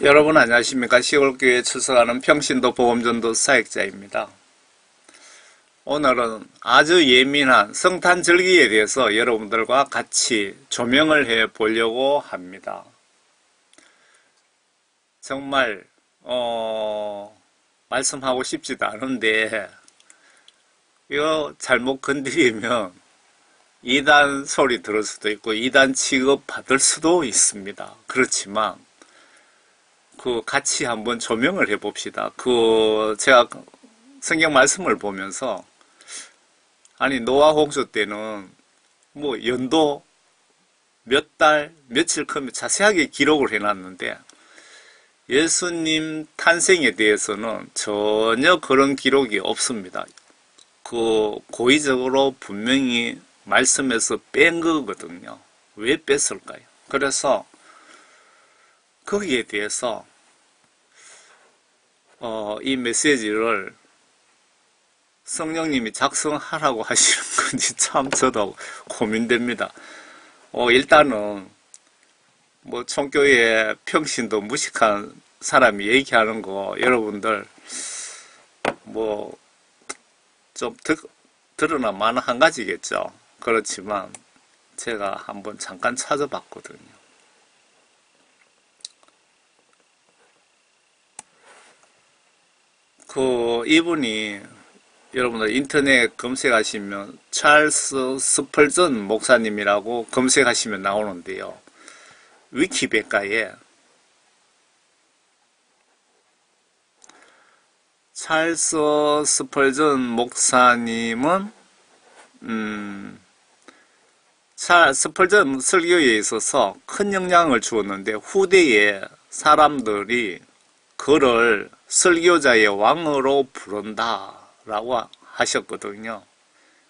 여러분 안녕하십니까? 시골교회에 출석하는 평신도 보험전도 사역자입니다. 오늘은 아주 예민한 성탄절기에 대해서 여러분들과 같이 조명을 해 보려고 합니다. 정말 말씀하고 싶지도 않은데 이거 잘못 건드리면 이단 소리 들을 수도 있고 이단 취급 받을 수도 있습니다. 그렇지만 같이 한번 조명을 해 봅시다. 제가 성경 말씀을 보면서, 아니, 노아 홍수 때는 뭐 연도 몇 달, 며칠 크면 자세하게 기록을 해 놨는데, 예수님 탄생에 대해서는 전혀 그런 기록이 없습니다. 고의적으로 분명히 말씀에서 뺀 거거든요. 왜 뺐을까요? 그래서 거기에 대해서 이 메시지를 성령님이 작성하라고 하시는 건지 참 저도 고민됩니다. 일단은 뭐 총교회 평신도 무식한 사람이 얘기하는 거 여러분들 뭐 좀 들으나 마나 한 가지겠죠. 그렇지만 제가 한번 잠깐 찾아봤거든요. 이분이 여러분들 인터넷 검색하시면 찰스 스펄전 목사님이라고 검색하시면 나오는데요. 위키백과에 찰스 스펄전 목사님은 스펄전 설교에 있어서 큰 영향을 주었는데 후대에 사람들이 그를 설교자의 왕으로 부른다 라고 하셨거든요.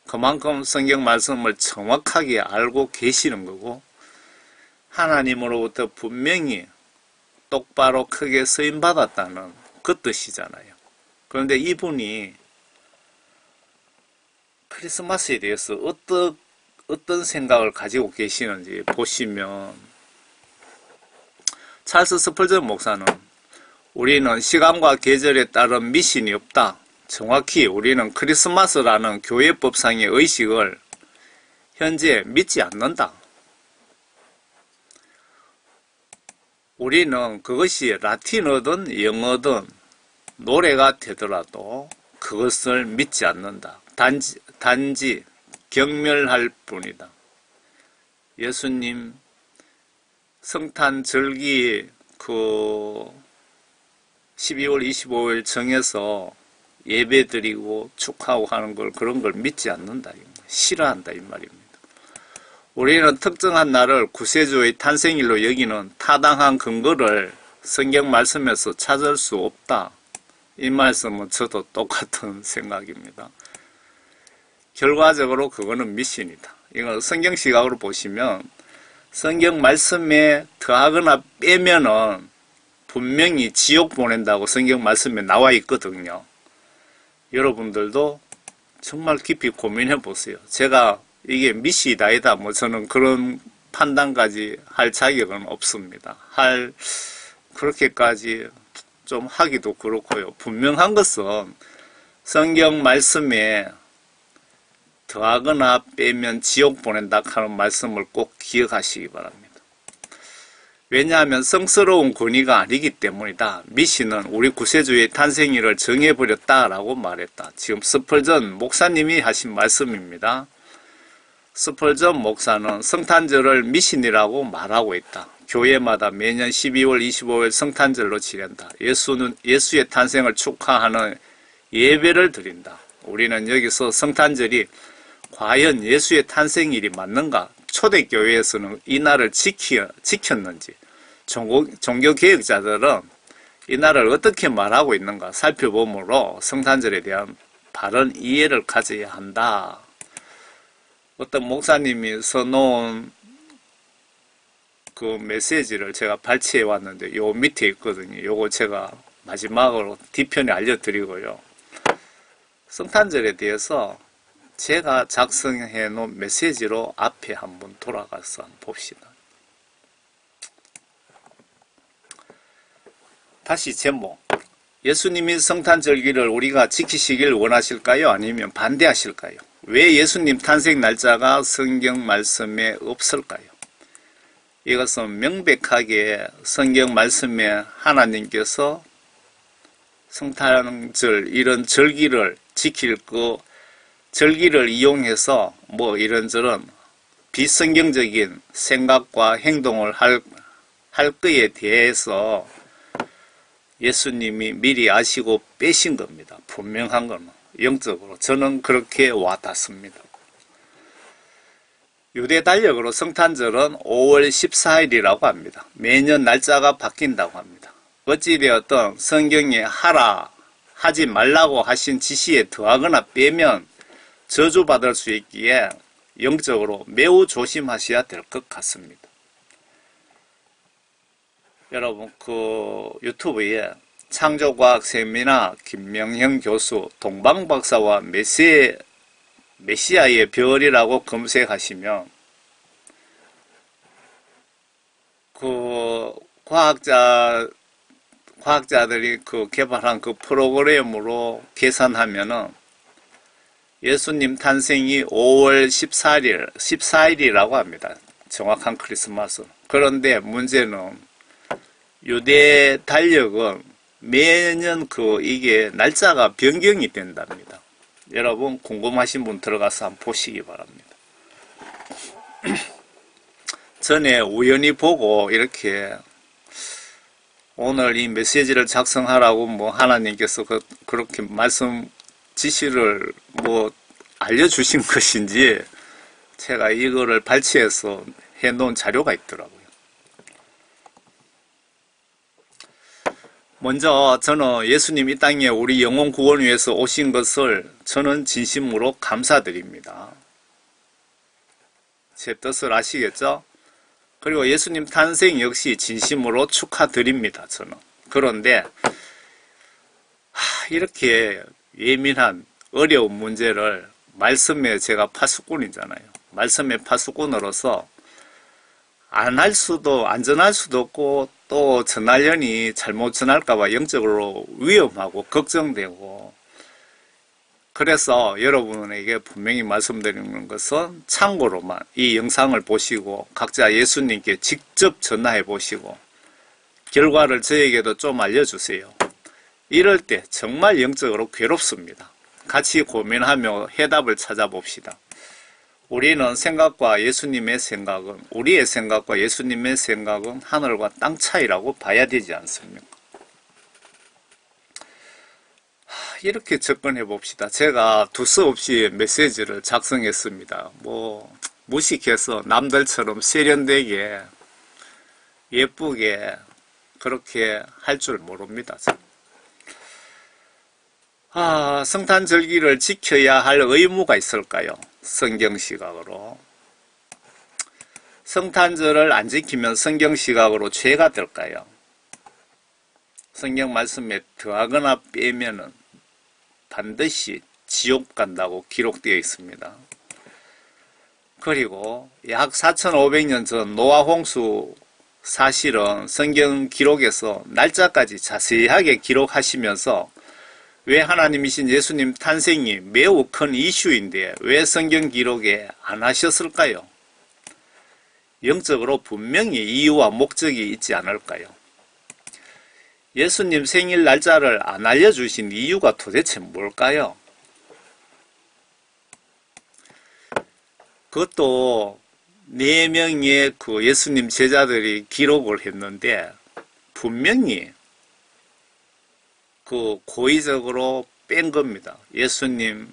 그만큼 성경 말씀을 정확하게 알고 계시는 거고 하나님으로부터 분명히 똑바로 크게 쓰임받았다는 그 뜻이잖아요. 그런데 이분이 크리스마스에 대해서 어떤 생각을 가지고 계시는지 보시면, 찰스 스펄전 목사는 우리는 시간과 계절에 따른 미신이 없다. 정확히 우리는 크리스마스라는 교회법상의 의식을 현재 믿지 않는다. 우리는 그것이 라틴어든 영어든 노래가 되더라도 그것을 믿지 않는다. 단지 경멸할 뿐이다. 예수님 성탄절기 12월 25일 정해서 예배 드리고 축하하고 하는 걸, 그런 걸 믿지 않는다. 싫어한다 이 말입니다. 우리는 특정한 날을 구세주의 탄생일로 여기는 타당한 근거를 성경 말씀에서 찾을 수 없다. 이 말씀은 저도 똑같은 생각입니다. 결과적으로 그거는 미신이다. 이거 성경 시각으로 보시면 성경 말씀에 더하거나 빼면은 분명히 지옥 보낸다고 성경 말씀에 나와 있거든요. 여러분들도 정말 깊이 고민해 보세요. 제가 이게 미신이다 아니다 뭐 저는 그런 판단까지 할 자격은 없습니다. 그렇게까지 좀 하기도 그렇고요. 분명한 것은 성경 말씀에 더하거나 빼면 지옥 보낸다 하는 말씀을 꼭 기억하시기 바랍니다. 왜냐하면 성스러운 권위가 아니기 때문이다. 미신은 우리 구세주의 탄생일을 정해버렸다라고 말했다. 지금 스펄전 목사님이 하신 말씀입니다. 스펄전 목사는 성탄절을 미신이라고 말하고 있다. 교회마다 매년 12월 25일 성탄절로 지낸다. 예수의 탄생을 축하하는 예배를 드린다. 우리는 여기서 성탄절이 과연 예수의 탄생일이 맞는가? 초대교회에서는 이 날을 지켰는지, 종교개혁자들은 이 날을 어떻게 말하고 있는가 살펴보므로 성탄절에 대한 바른 이해를 가져야 한다. 어떤 목사님이 써놓은 그 메시지를 제가 발췌해 왔는데 요 밑에 있거든요. 요거 제가 마지막으로 뒤편에 알려드리고요. 성탄절에 대해서 제가 작성해 놓은 메시지로 앞에 한번 돌아가서 한번 봅시다. 다시 제목. 예수님이 성탄절기를 우리가 지키시길 원하실까요? 아니면 반대하실까요? 왜 예수님 탄생 날짜가 성경 말씀에 없을까요? 이것은 명백하게 성경 말씀에 하나님께서 성탄절 이런 절기를 지킬 절기를 이용해서 뭐 이런저런 비성경적인 생각과 행동을 할 거에 대해서 예수님이 미리 아시고 빼신 겁니다. 분명한 거는 영적으로 저는 그렇게 와닿습니다. 유대 달력으로 성탄절은 5월 14일이라고 합니다. 매년 날짜가 바뀐다고 합니다. 어찌되었든 성경에 하라, 하지 말라고 하신 지시에 더하거나 빼면 저주받을 수 있기에 영적으로 매우 조심하셔야 될 것 같습니다. 여러분 유튜브에 창조과학 세미나 김명형 교수 동방박사와 메시아의 별이라고 검색하시면 과학자들이 개발한 프로그램으로 계산하면은 예수님 탄생이 5월 14일이라고 합니다. 정확한 크리스마스. 그런데 문제는 유대 달력은 매년 이게 날짜가 변경이 된답니다. 여러분 궁금하신 분 들어가서 한번 보시기 바랍니다. 전에 우연히 보고 이렇게 오늘 이 메시지를 작성하라고 하나님께서 그렇게 말씀 지시를 알려주신 것인지 제가 이거를 발췌해서 해놓은 자료가 있더라고요. 먼저 저는 예수님 이 땅에 우리 영혼 구원 위해서 오신 것을 저는 진심으로 감사드립니다. 제 뜻을 아시겠죠? 그리고 예수님 탄생 역시 진심으로 축하드립니다. 저는. 그런데 이렇게 예민한 어려운 문제를 말씀에 제가 파수꾼이잖아요. 말씀의 파수꾼으로서 안전할 수도 없고 또 전하려니 잘못 전할까봐 영적으로 위험하고 걱정되고 그래서 여러분에게 분명히 말씀드리는 것은 참고로만 이 영상을 보시고 각자 예수님께 직접 전화해 보시고 결과를 저에게도 좀 알려주세요. 이럴 때 정말 영적으로 괴롭습니다. 같이 고민하며 해답을 찾아봅시다. 우리는 생각과 예수님의 생각은 우리의 생각과 예수님의 생각은 하늘과 땅 차이라고 봐야 되지 않습니까? 이렇게 접근해 봅시다. 제가 두서없이 메시지를 작성했습니다. 무식해서 남들처럼 세련되게 예쁘게 그렇게 할 줄 모릅니다. 성탄절기를 지켜야 할 의무가 있을까요? 성경시각으로. 성탄절을 안 지키면 성경시각으로 죄가 될까요? 성경 말씀에 더하거나 빼면은 반드시 지옥 간다고 기록되어 있습니다. 그리고 약 4,500년 전 노아 홍수 사실은 성경 기록에서 날짜까지 자세하게 기록하시면서 왜 하나님이신 예수님 탄생이 매우 큰 이슈인데 왜 성경 기록에 안 하셨을까요? 영적으로 분명히 이유와 목적이 있지 않을까요? 예수님 생일 날짜를 안 알려주신 이유가 도대체 뭘까요? 그것도 4명의 예수님 제자들이 기록을 했는데 분명히 고의적으로 뺀 겁니다. 예수님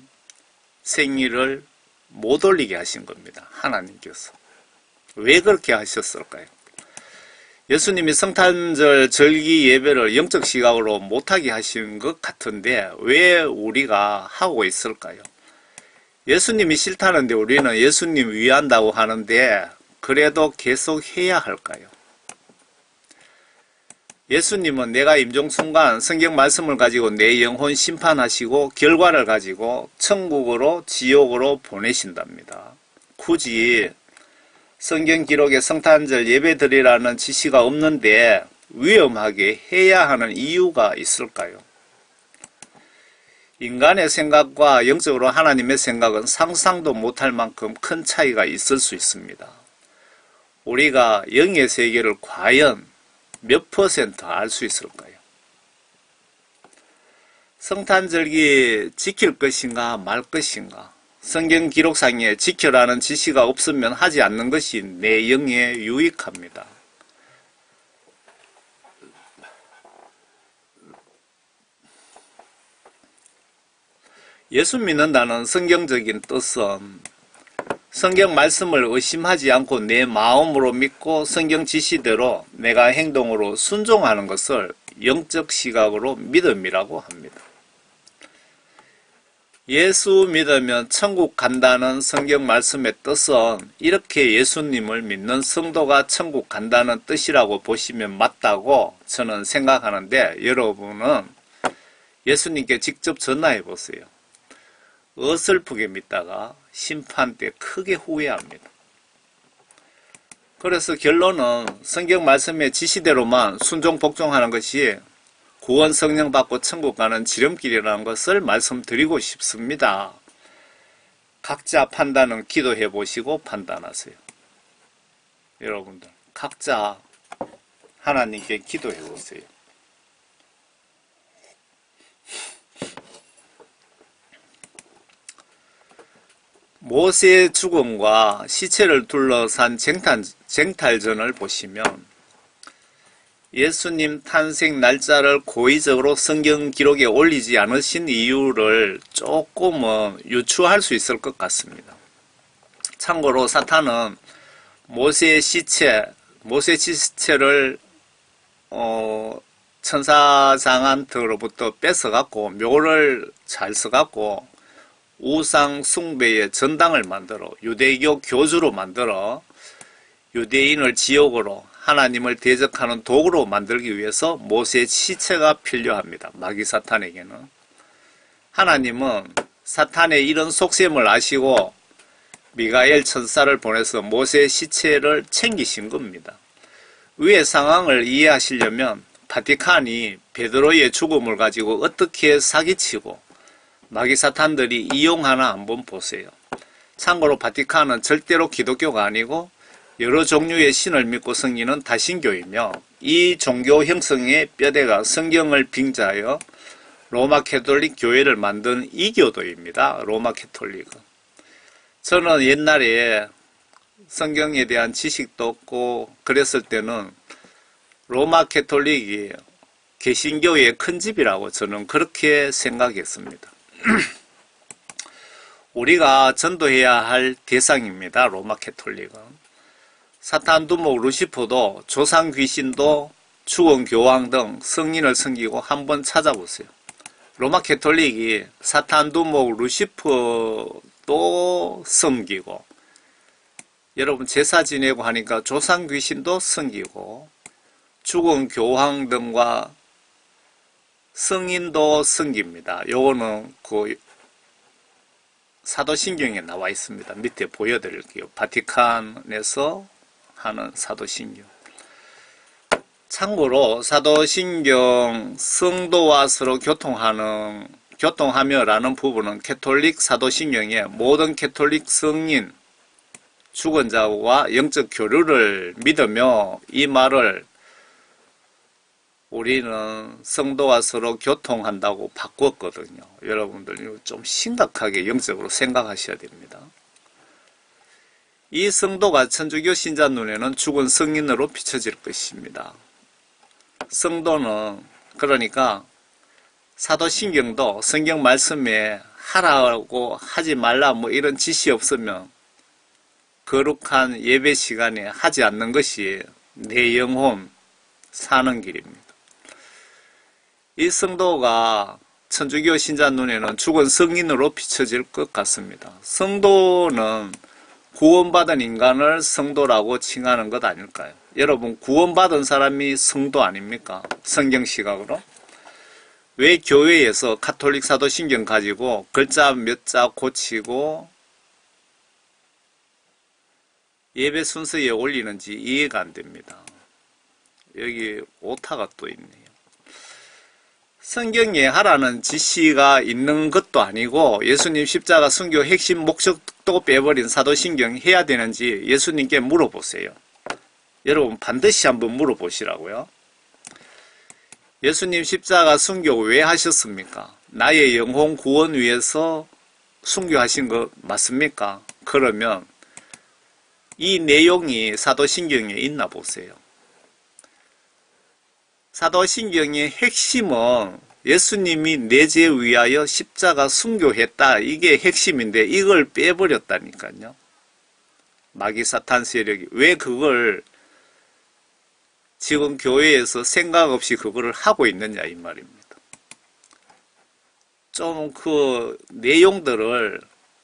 생일을 못 올리게 하신 겁니다. 하나님께서. 왜 그렇게 하셨을까요? 예수님이 성탄절 절기 예배를 영적 시각으로 못하게 하신 것 같은데 왜 우리가 하고 있을까요? 예수님이 싫다는데 우리는 예수님 위한다고 하는데 그래도 계속 해야 할까요? 예수님은 내가 임종순간 성경 말씀을 가지고 내 영혼 심판하시고 결과를 가지고 천국으로 지옥으로 보내신답니다. 굳이 성경 기록에 성탄절 예배 드리라는 지시가 없는데 위험하게 해야 하는 이유가 있을까요? 인간의 생각과 영적으로 하나님의 생각은 상상도 못할 만큼 큰 차이가 있을 수 있습니다. 우리가 영의 세계를 과연 몇 퍼센트 알 수 있을까요? 성탄절기 지킬 것인가 말 것인가? 성경 기록상에 지켜라는 지시가 없으면 하지 않는 것이 내 영에 유익합니다. 예수 믿는다는 성경적인 뜻은 성경 말씀을 의심하지 않고 내 마음으로 믿고 성경 지시대로 내가 행동으로 순종하는 것을 영적 시각으로 믿음이라고 합니다. 예수 믿으면 천국 간다는 성경 말씀의 뜻은 이렇게 예수님을 믿는 성도가 천국 간다는 뜻이라고 보시면 맞다고 저는 생각하는데, 여러분은 예수님께 직접 전화해 보세요. 어설프게 믿다가 심판 때 크게 후회합니다. 그래서 결론은 성경 말씀의 지시대로만 순종 복종하는 것이 구원 성령 받고 천국 가는 지름길이라는 것을 말씀드리고 싶습니다. 각자 판단은 기도해 보시고 판단하세요. 여러분들 각자 하나님께 기도해 보세요. 모세의 죽음과 시체를 둘러싼 쟁탈전을 보시면 예수님 탄생 날짜를 고의적으로 성경 기록에 올리지 않으신 이유를 조금은 유추할 수 있을 것 같습니다. 참고로 사탄은 모세의 시체를 천사장한테로부터 뺏어갖고 묘를 잘 써갖고 우상 숭배의 전당을 만들어 유대교 교주로 만들어 유대인을 지옥으로 하나님을 대적하는 도구로 만들기 위해서 모세의 시체가 필요합니다. 마귀 사탄에게는. 하나님은 사탄의 이런 속셈을 아시고 미가엘 천사를 보내서 모세의 시체를 챙기신 겁니다. 위의 상황을 이해하시려면 바티칸이 베드로의 죽음을 가지고 어떻게 사기치고 마귀 사탄들이 이용하나 한번 보세요. 참고로 바티칸은 절대로 기독교가 아니고 여러 종류의 신을 믿고 섬기는 다신교이며 이 종교 형성의 뼈대가 성경을 빙자하여 로마 캐톨릭 교회를 만든 이교도입니다. 로마 캐톨릭은. 저는 옛날에 성경에 대한 지식도 없고 그랬을 때는 로마 캐톨릭이 개신교의 큰 집이라고 저는 그렇게 생각했습니다. 우리가 전도해야 할 대상입니다. 로마 캐톨릭은. 사탄 두목 루시퍼도 조상 귀신도 죽은 교황 등 성인을 섬기고 한번 찾아보세요. 로마 캐톨릭이 사탄 두목 루시퍼도 섬기고 여러분 제사 지내고 하니까 조상 귀신도 섬기고 죽은 교황 등과 성인도 섬깁니다. 요거는 그 사도신경에 나와 있습니다. 밑에 보여드릴게요. 바티칸에서 하는 사도신경. 참고로 사도신경 성도와 서로 교통하며 라는 부분은 캐톨릭 사도신경의 모든 캐톨릭 성인 죽은 자와 영적 교류를 믿으며 이 말을 우리는 성도와 서로 교통한다고 바꿨거든요. 여러분들 좀 심각하게 영적으로 생각하셔야 됩니다. 이 성도가 천주교 신자 눈에는 죽은 성인으로 비춰질 것입니다. 성도는 그러니까 사도신경도 성경 말씀에 하라고 하지 말라 뭐 이런 지시 없으면 거룩한 예배 시간에 하지 않는 것이 내 영혼 사는 길입니다. 이 성도가 천주교 신자 눈에는 죽은 성인으로 비춰질 것 같습니다. 성도는 구원받은 인간을 성도라고 칭하는 것 아닐까요? 여러분 구원받은 사람이 성도 아닙니까? 성경 시각으로. 왜 교회에서 가톨릭 사도신경 가지고 글자 몇 자 고치고 예배 순서에 올리는지 이해가 안 됩니다. 여기 오타가 또 있네요. 성경에 하라는 지시가 있는 것도 아니고 예수님 십자가 순교 핵심 목적도 빼버린 사도신경 해야 되는지 예수님께 물어보세요. 여러분 반드시 한번 물어보시라고요. 예수님 십자가 순교 왜 하셨습니까? 나의 영혼 구원 위해서 순교하신 거 맞습니까? 그러면 이 내용이 사도신경에 있나 보세요. 사도신경의 핵심은 예수님이 내 죄 위하여 십자가 순교했다. 이게 핵심인데 이걸 빼버렸다니까요. 마귀사탄 세력이 왜 그걸 지금 교회에서 생각 없이 그거를 하고 있느냐 이 말입니다. 좀 그 내용들을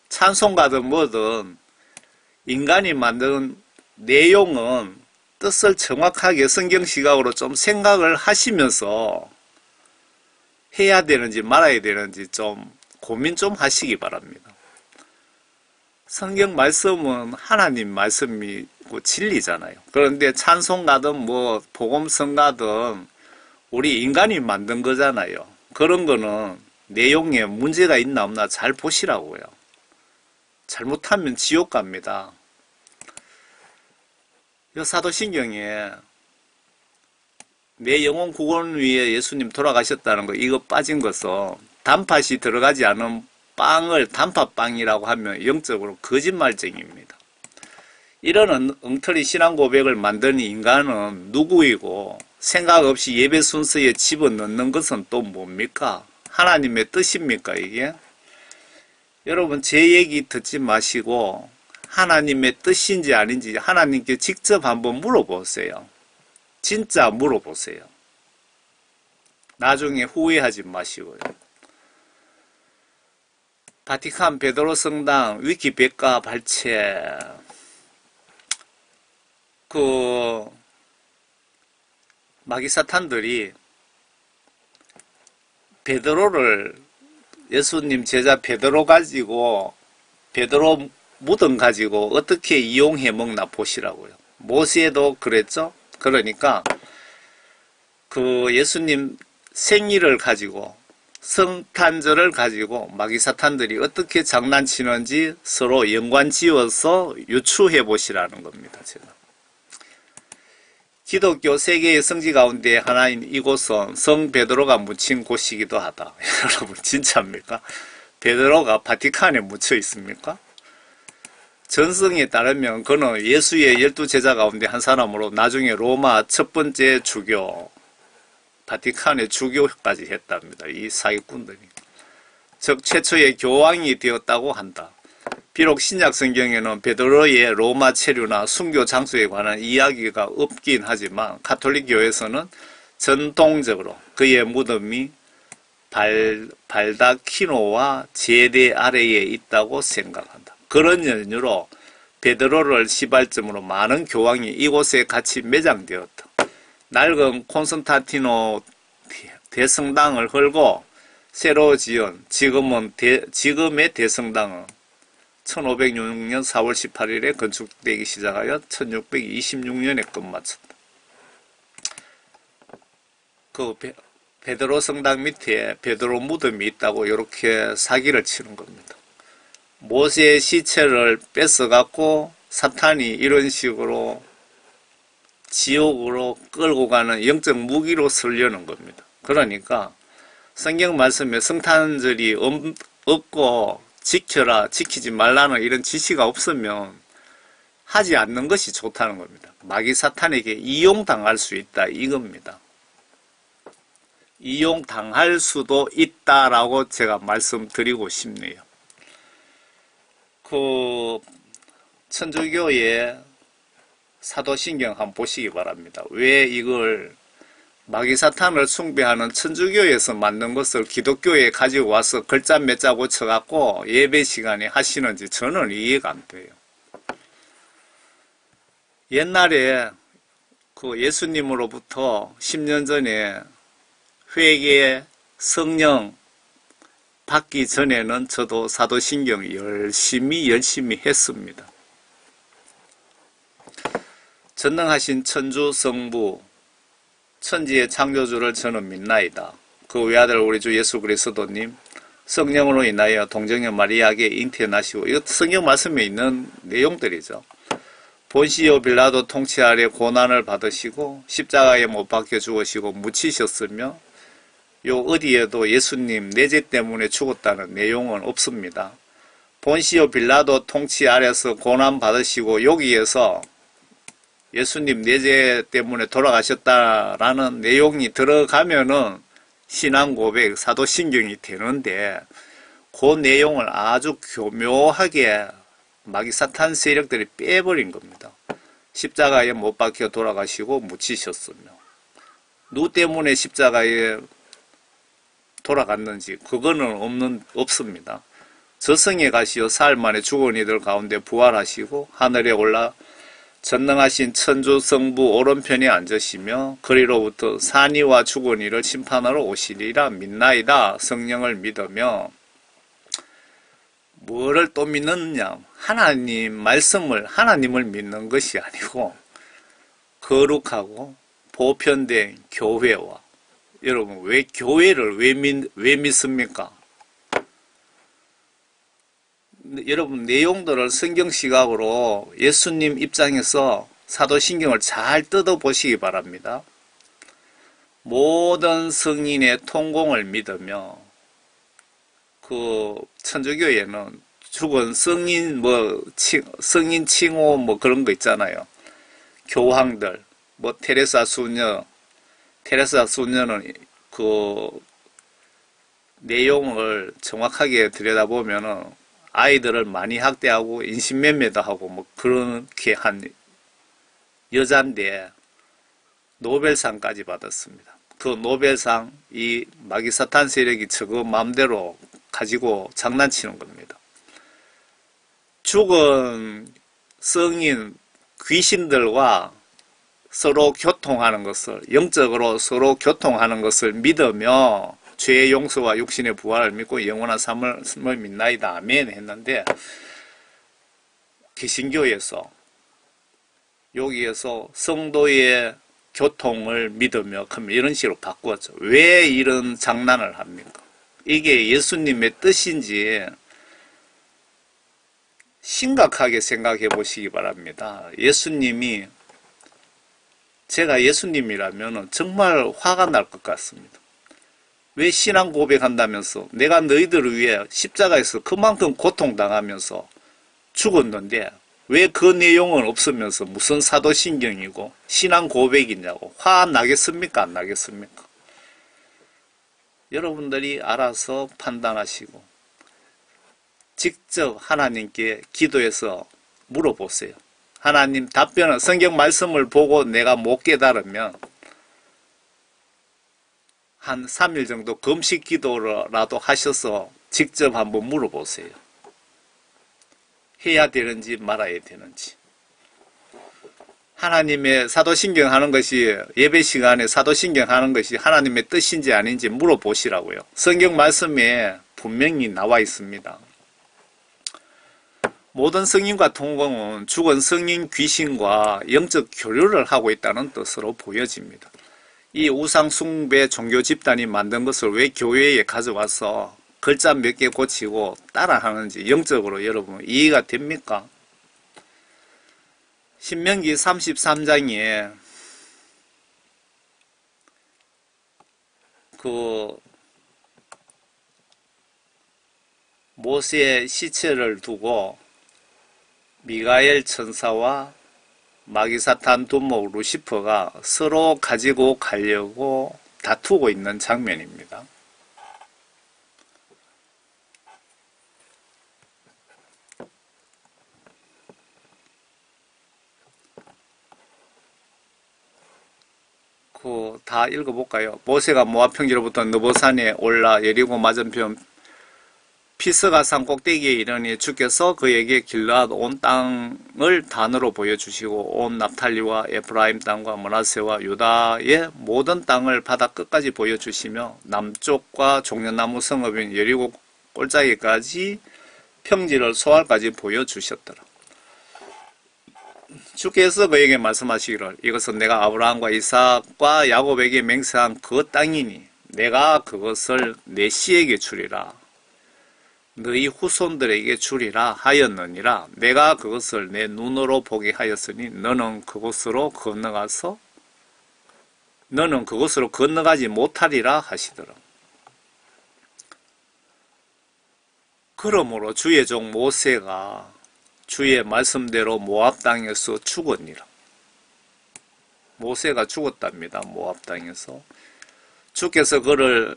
찬송가든 뭐든 인간이 만든 내용은 뜻을 정확하게 성경시각으로 좀 생각을 하시면서 해야 되는지 말아야 되는지 좀 고민 좀 하시기 바랍니다. 성경 말씀은 하나님 말씀이고 진리잖아요. 그런데 찬송가든 뭐 복음성가든 우리 인간이 만든 거잖아요. 그런 거는 내용에 문제가 있나 없나 잘 보시라고요. 잘못하면 지옥 갑니다. 이 사도신경에 내 영혼 구원 위해 예수님 돌아가셨다는 거 이거 빠진 것은 단팥이 들어가지 않은 빵을 단팥빵이라고 하면 영적으로 거짓말쟁이입니다. 이런 엉터리 신앙 고백을 만드는 인간은 누구이고 생각 없이 예배 순서에 집어넣는 것은 또 뭡니까? 하나님의 뜻입니까 이게? 여러분 제 얘기 듣지 마시고 하나님의 뜻인지 아닌지 하나님께 직접 한번 물어보세요. 진짜 물어보세요. 나중에 후회하지 마시고요. 바티칸 베드로 성당 위키백과 발췌 마귀사탄들이 베드로를 예수님 제자 베드로 가지고 베드로 무덤 가지고 어떻게 이용해 먹나 보시라고요. 모세도 그랬죠. 그러니까 그 예수님 생일을 가지고 성탄절을 가지고 마귀사탄들이 어떻게 장난치는지 서로 연관 지어서 유추해 보시라는 겁니다. 제가. 기독교 세계의 성지 가운데 하나인 이곳은 성 베드로가 묻힌 곳이기도 하다. 여러분 진짜입니까? 베드로가 바티칸에 묻혀 있습니까? 전승에 따르면 그는 예수의 12제자 가운데 한 사람으로 나중에 로마 첫 번째 주교 바티칸의 주교까지 했답니다. 이 사기꾼들이. 즉 최초의 교황이 되었다고 한다. 비록 신약 성경에는 베드로의 로마 체류나 순교 장소에 관한 이야기가 없긴 하지만 가톨릭 교회에서는 전통적으로 그의 무덤이 발다키노와 제대 아래에 있다고 생각한다. 그런 연유로 베드로를 시발점으로 많은 교황이 이곳에 같이 매장되었다. 낡은 콘스탄티노 대성당을 헐고 새로 지은 지금의 대성당은 1506년 4월 18일에 건축되기 시작하여 1626년에 끝마쳤다. 그 베드로 성당 밑에 베드로 무덤이 있다고 이렇게 사기를 치는 겁니다. 모세의 시체를 뺏어갖고 사탄이 이런 식으로 지옥으로 끌고 가는 영적 무기로 쓰려는 겁니다. 그러니까 성경 말씀에 성탄절이 없고 지켜라, 지키지 말라는 이런 지시가 없으면 하지 않는 것이 좋다는 겁니다. 마귀 사탄에게 이용당할 수 있다 이겁니다. 이용당할 수도 있다라고 제가 말씀드리고 싶네요. 천주교의 사도신경 한번 보시기 바랍니다. 왜 이걸 마귀사탄을 숭배하는 천주교에서 만든 것을 기독교에 가지고 와서 글자 몇 자 고쳐갖고 예배 시간에 하시는지 저는 이해가 안 돼요. 옛날에 그 예수님으로부터 10년 전에 회개 성령 받기 전에는 저도 사도신경 열심히 했습니다. 전능하신 천주 성부 천지의 창조주를 저는 믿나이다. 그 외아들 우리 주 예수 그리스도님 성령으로 인하여 동정녀 마리아에게 잉태나시고, 이것 성경 말씀에 있는 내용들이죠. 본시오 빌라도 통치 아래 고난을 받으시고 십자가에 못 박혀 죽으시고 묻히셨으며, 요 어디에도 예수님 내재 때문에 죽었다는 내용은 없습니다. 본시오 빌라도 통치 아래서 고난 받으시고 여기에서 예수님 내재 때문에 돌아가셨다라는 내용이 들어가면은 신앙 고백, 사도신경이 되는데, 그 내용을 아주 교묘하게 마귀 사탄 세력들이 빼버린 겁니다. 십자가에 못 박혀 돌아가시고 묻히셨으며, 누구 때문에 십자가에 돌아갔는지 그거는 없습니다. 저승에 가시어 사흘 만에 죽은 이들 가운데 부활하시고 하늘에 올라 전능하신 천주 성부 오른편에 앉으시며 그리로부터 산이와 죽은 이를 심판하러 오시리라 믿나이다. 성령을 믿으며, 뭐를 또 믿느냐? 하나님 말씀을, 하나님을 믿는 것이 아니고 거룩하고 보편된 교회와, 여러분 왜 교회를 왜 믿습니까? 여러분 내용들을 성경 시각으로 예수님 입장에서 사도신경을 잘 뜯어보시기 바랍니다. 모든 성인의 통공을 믿으며, 그 천주교에는 죽은 성인 성인 칭호 그런 거 있잖아요. 교황들 테레사 수녀는 그 내용을 정확하게 들여다보면은 아이들을 많이 학대하고 인신매매도 하고 그렇게 한 여잔데 노벨상까지 받았습니다. 그 노벨상 이 마귀 사탄 세력이 저거 마음대로 가지고 장난치는 겁니다. 죽은 성인 귀신들과 서로 교통하는 것을, 영적으로 서로 교통하는 것을 믿으며 죄의 용서와 육신의 부활을 믿고 영원한 삶을 믿나이다. 아멘 했는데, 개신교에서 여기에서 성도의 교통을 믿으며 그럼 이런 식으로 바꾸었죠. 왜 이런 장난을 합니까? 이게 예수님의 뜻인지 심각하게 생각해 보시기 바랍니다. 예수님이, 제가 예수님이라면 정말 화가 날 것 같습니다. 왜 신앙 고백한다면서 내가 너희들을 위해 십자가에서 그만큼 고통당하면서 죽었는데 왜 그 내용은 없으면서 무슨 사도신경이고 신앙 고백이냐고 화 나겠습니까? 안 나겠습니까? 여러분들이 알아서 판단하시고 직접 하나님께 기도해서 물어보세요. 하나님 답변은, 성경 말씀을 보고 내가 못 깨달으면 한 3일 정도 금식 기도라도 하셔서 직접 한번 물어보세요. 해야 되는지 말아야 되는지. 하나님의 사도신경 하는 것이, 예배 시간에 사도신경 하는 것이 하나님의 뜻인지 아닌지 물어보시라고요. 성경 말씀에 분명히 나와 있습니다. 모든 성인과 통공은 죽은 성인 귀신과 영적 교류를 하고 있다는 뜻으로 보여집니다. 이 우상 숭배 종교 집단이 만든 것을 왜 교회에 가져와서 글자 몇 개 고치고 따라하는지 영적으로 여러분 이해가 됩니까? 신명기 33장에 그 모세의 시체를 두고 미가엘 천사와 마귀사탄 두목 루시퍼가 서로 가지고 가려고 다투고 있는 장면입니다. 다 읽어볼까요? 모세가 모압 평지로부터 느보산에 올라 여리고 맞은편 피스가 산 꼭대기에 이르니 주께서 그에게 길르앗 온 땅을 단으로 보여주시고 온 납탈리와 에프라임 땅과 므낫세와 유다의 모든 땅을 바다 끝까지 보여주시며 남쪽과 종려나무 성읍인 여리고 꼴짜기까지 평지를 소알까지 보여주셨더라. 주께서 그에게 말씀하시기를 이것은 내가 아브라함과 이삭과 야곱에게 맹세한 그 땅이니 내가 그것을 내 씨에게 주리라. 너희 후손들에게 주리라 하였느니라. 내가 그것을 내 눈으로 보게 하였으니 너는 그곳으로 건너가지 못하리라 하시더라. 그러므로 주의 종 모세가 주의 말씀대로 모압 땅에서 죽었니라. 모세가 죽었답니다. 모압 땅에서. 주께서 그를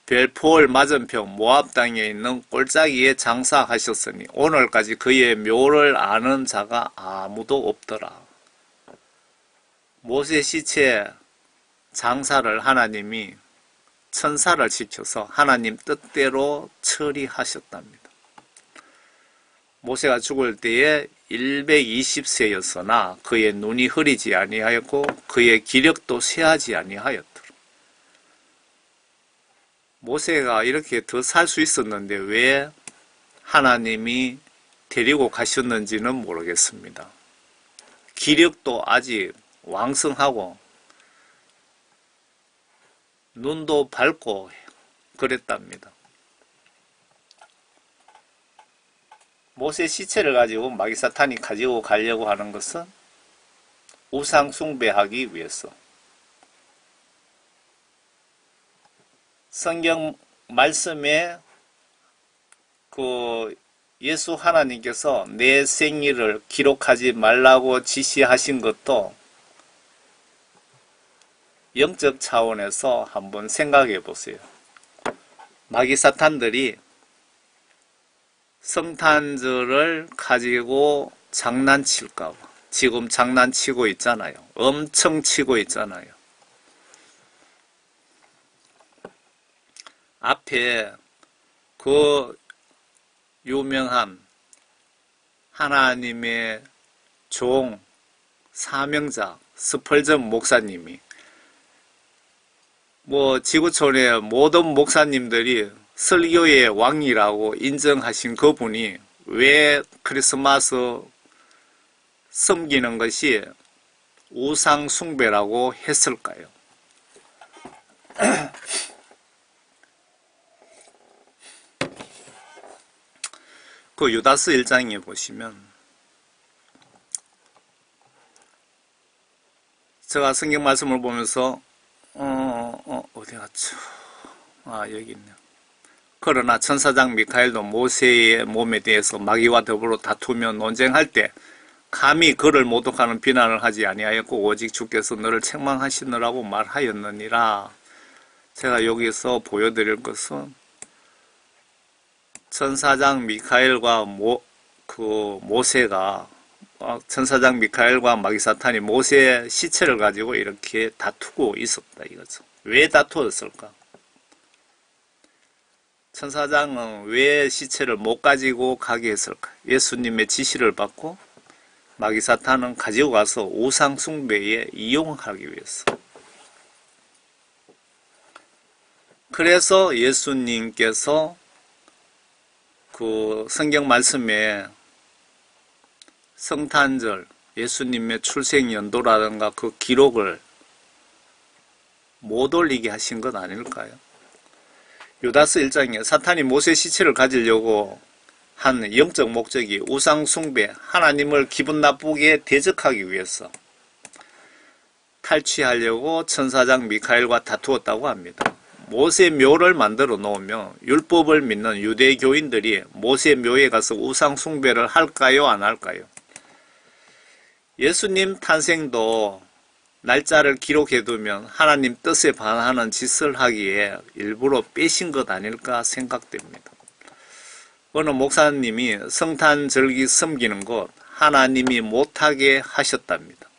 벨포을 맞은편 모압 땅에 있는 골짜기에 장사하셨으니 오늘까지 그의 묘를 아는 자가 아무도 없더라. 모세 시체 장사를 하나님이 천사를 시켜서 하나님 뜻대로 처리하셨답니다. 모세가 죽을 때에 120세였으나 그의 눈이 흐리지 아니하였고 그의 기력도 쇠하지 아니하였더라. 모세가 이렇게 더 살 수 있었는데 왜 하나님이 데리고 가셨는지는 모르겠습니다. 기력도 아직 왕성하고 눈도 밝고 그랬답니다. 모세 시체를 가지고 마귀사탄이 가지고 가려고 하는 것은 우상 숭배하기 위해서. 성경 말씀에 예수 하나님께서 내 생일을 기록하지 말라고 지시하신 것도 영적 차원에서 한번 생각해 보세요. 마귀사탄들이 성탄절을 가지고 장난칠까봐 지금 장난치고 있잖아요. 엄청 치고 있잖아요. 앞에 그 유명한 하나님의 종 사명자 스펄전 목사님이 지구촌의 모든 목사님들이 설교의 왕이라고 인정하신 그분이 왜 크리스마스 섬기는 것이 우상 숭배라고 했을까요? 그 유다서 1장에 보시면 제가 성경 말씀을 보면서 어디 갔죠? 여기 있네요. 그러나 천사장 미카엘도 모세의 몸에 대해서 마귀와 더불어 다투며 논쟁할 때 감히 그를 모독하는 비난을 하지 아니하였고 오직 주께서 너를 책망하시느라고 말하였느니라. 제가 여기서 보여드릴 것은 천사장 미카엘과 모세가 천사장 미카엘과 마귀사탄이 모세의 시체를 가지고 이렇게 다투고 있었다 이거죠. 왜 다투었을까? 천사장은 왜 시체를 못 가지고 가게 했을까? 예수님의 지시를 받고 마귀사탄은 가지고 가서 우상 숭배에 이용하기 위해서. 그래서 예수님께서 그 성경 말씀에 성탄절, 예수님의 출생연도라든가 그 기록을 못 올리게 하신 것 아닐까요? 유다서 1장에 사탄이 모세 시체를 가지려고 한 영적 목적이 우상 숭배, 하나님을 기분 나쁘게 대적하기 위해서 탈취하려고 천사장 미카엘과 다투었다고 합니다. 모세 묘를 만들어 놓으면 율법을 믿는 유대교인들이 모세 묘에 가서 우상 숭배를 할까요? 안 할까요? 예수님 탄생도 날짜를 기록해두면 하나님 뜻에 반하는 짓을 하기에 일부러 빼신 것 아닐까 생각됩니다. 어느 목사님이 성탄절기 섬기는 것 하나님이 못하게 하셨답니다.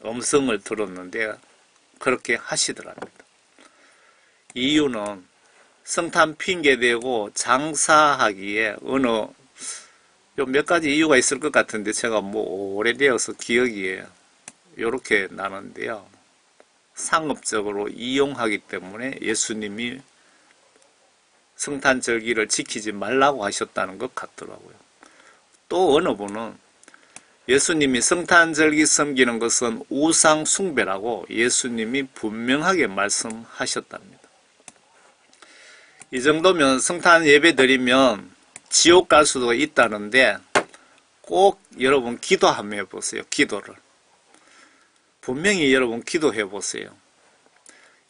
음성을 들었는데 그렇게 하시더랍니다. 이유는 성탄 핑계대고 장사하기에 몇 가지 이유가 있을 것 같은데 제가 오래되어서 기억이 이렇게 나는데요. 상업적으로 이용하기 때문에 예수님이 성탄절기를 지키지 말라고 하셨다는 것 같더라고요. 또 어느 분은 예수님이 성탄절기 섬기는 것은 우상 숭배라고 예수님이 분명하게 말씀하셨답니다. 이 정도면 성탄 예배 드리면 지옥 갈 수도 있다는데 꼭 여러분 기도 한번 해보세요. 기도를. 분명히 여러분 기도해 보세요.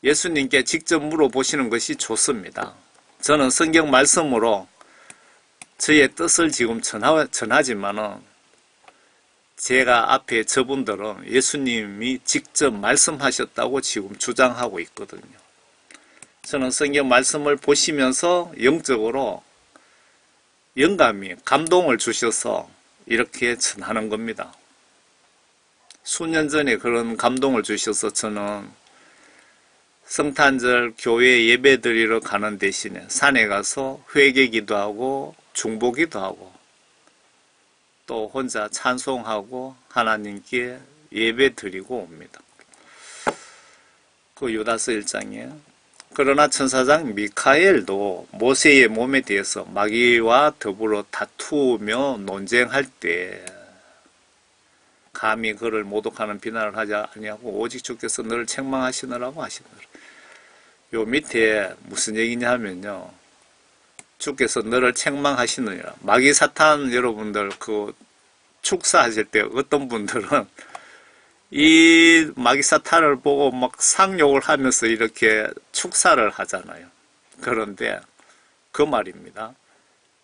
예수님께 직접 물어보시는 것이 좋습니다. 저는 성경 말씀으로 저의 뜻을 지금 전하지만은 제가 앞에 저분들은 예수님이 직접 말씀하셨다고 지금 주장하고 있거든요. 저는 성경 말씀을 보시면서 영적으로 영감이 감동을 주셔서 이렇게 전하는 겁니다. 수년 전에 그런 감동을 주셔서 저는 성탄절 교회 예배 드리러 가는 대신에 산에 가서 회개기도 하고 중보기도 하고 또 혼자 찬송하고 하나님께 예배 드리고 옵니다. 그 유다서 1장에 그러나 천사장 미카엘도 모세의 몸에 대해서 마귀와 더불어 다투며 논쟁할 때 감히 그를 모독하는 비난을 하지 아니하고 오직 주께서 너를 책망하시느라고 하시더라. 요 밑에 무슨 얘기냐 하면요. 주께서 너를 책망하시느니라. 마귀 사탄 여러분들 그 축사하실 때 어떤 분들은 이 마귀 사탄을 보고 막 상욕을 하면서 이렇게 축사를 하잖아요. 그런데 그 말입니다.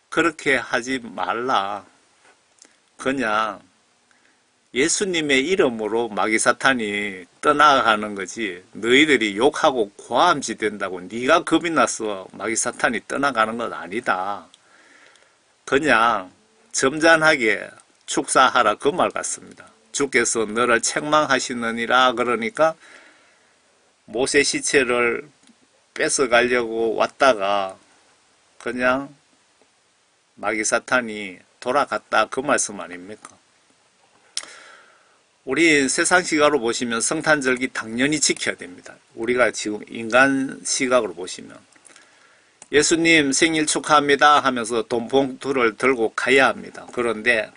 그렇게 하지 말라. 그냥 예수님의 이름으로 마귀 사탄이 떠나가는 거지 너희들이 욕하고 고함지 된다고 네가 겁이 나서 마귀 사탄이 떠나가는 건 아니다. 그냥 점잖하게 축사하라 그 말 같습니다. 주께서 너를 책망하시느니라 그러니까 모세 시체를 뺏어가려고 왔다가 그냥 마귀 사탄이 돌아갔다 그 말씀 아닙니까? 우리 세상 시각으로 보시면 성탄절기 당연히 지켜야 됩니다. 우리가 지금 인간 시각으로 보시면 예수님 생일 축하합니다 하면서 돈봉투를 들고 가야 합니다. 그런데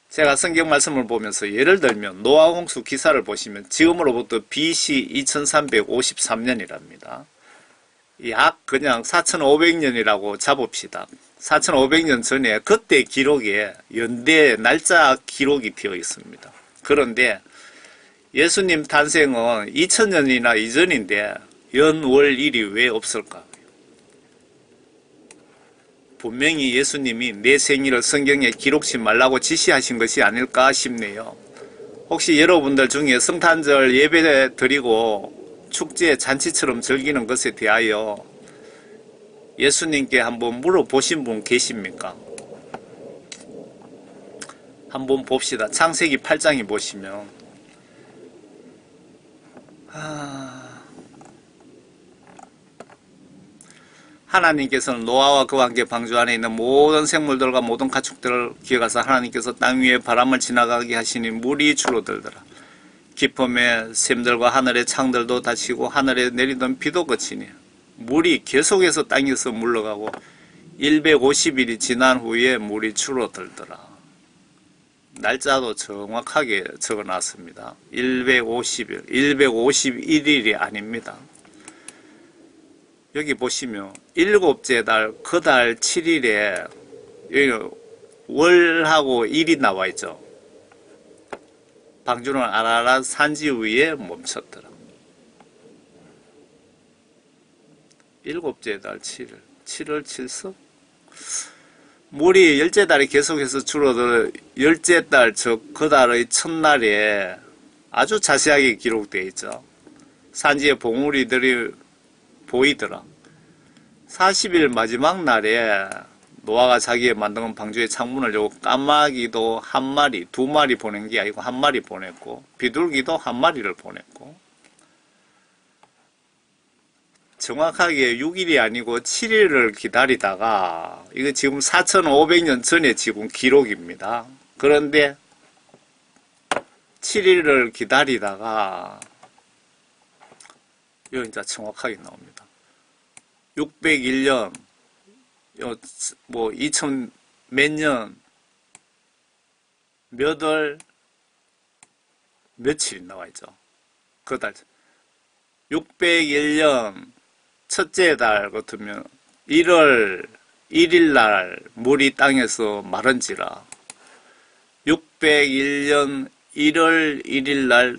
제가 성경 말씀을 보면서 예를 들면 노아홍수 기사를 보시면 지금으로부터 BC 2353년이랍니다. 약 그냥 4500년이라고 잡읍시다. 4500년 전에 그때 기록에 연대 날짜 기록이 되어 있습니다. 그런데 예수님 탄생은 2000년이나 이전인데 연월일이 왜 없을까? 분명히 예수님이 내 생일을 성경에 기록치 말라고 지시하신 것이 아닐까 싶네요. 혹시 여러분들 중에 성탄절 예배 드리고 축제 잔치처럼 즐기는 것에 대하여 예수님께 한번 물어보신 분 계십니까? 한번 봅시다. 창세기 8장에 보시면 하나님께서는 노아와 그와 함께 방주 안에 있는 모든 생물들과 모든 가축들을 기억하사 하나님께서 땅 위에 바람을 지나가게 하시니 물이 줄어들더라. 깊음의 샘들과 하늘의 창들도 닫히고 하늘에 내리던 비도 그치니 물이 계속해서 땅에서 물러가고 150일이 지난 후에 물이 줄어들더라. 날짜도 정확하게 적어놨습니다. 150일, 151일이 아닙니다. 여기 보시면 일곱째 달, 그 달 7일에 여기 월하고 일이 나와 있죠. 방주는 아라랏 산지 위에 멈췄더라. 일곱째 달 7일, 7월 7석? 물이 열째 달에 계속해서 줄어들 열째 달, 즉 그 달의 첫날에 아주 자세하게 기록되어 있죠. 산지에 봉우리들이 보이더라. 40일 마지막 날에 노아가 자기의 만든 방주의 창문을 열고 까마귀도 한 마리, 두 마리 보낸 게 아니고 한 마리 보냈고 비둘기도 한 마리를 보냈고 정확하게 6일이 아니고 7일을 기다리다가 이거 지금 4500년 전에 지금 기록입니다. 그런데 7일을 기다리다가 이거 진짜 정확하게 나옵니다. 601년, 2000 몇 년, 몇 월, 며칠이 나와있죠. 그 달. 601년 첫째 달 같으면 1월 1일 날 물이 땅에서 마른지라. 601년 1월 1일 날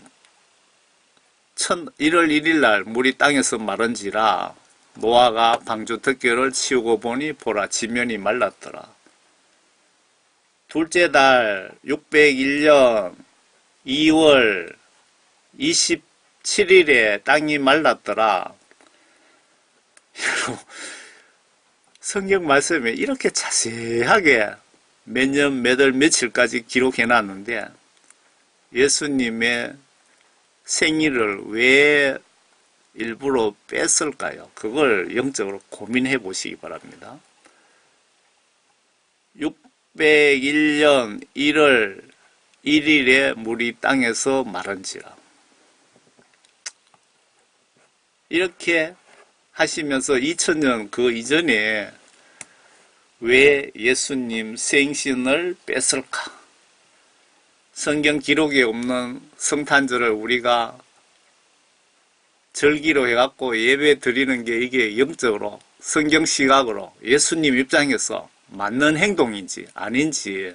1월 1일 날 물이 땅에서 마른지라. 노아가 방주 덮개를 치우고 보니 보라 지면이 말랐더라. 둘째 달 601년 2월 27일에 땅이 말랐더라. 성경 말씀에 이렇게 자세하게 몇 년, 몇 월, 며칠까지 기록해 놨는데 예수님의 생일을 왜 일부러 뺐을까요? 그걸 영적으로 고민해 보시기 바랍니다. 601년 1월 1일에 물이 땅에서 마른지라. 이렇게 하시면서 2000년 그 이전에 왜 예수님 생신을 뺐을까? 성경 기록에 없는 성탄절을 우리가 절기로 해갖고 예배 드리는 게 이게 영적으로 성경 시각으로 예수님 입장에서 맞는 행동인지 아닌지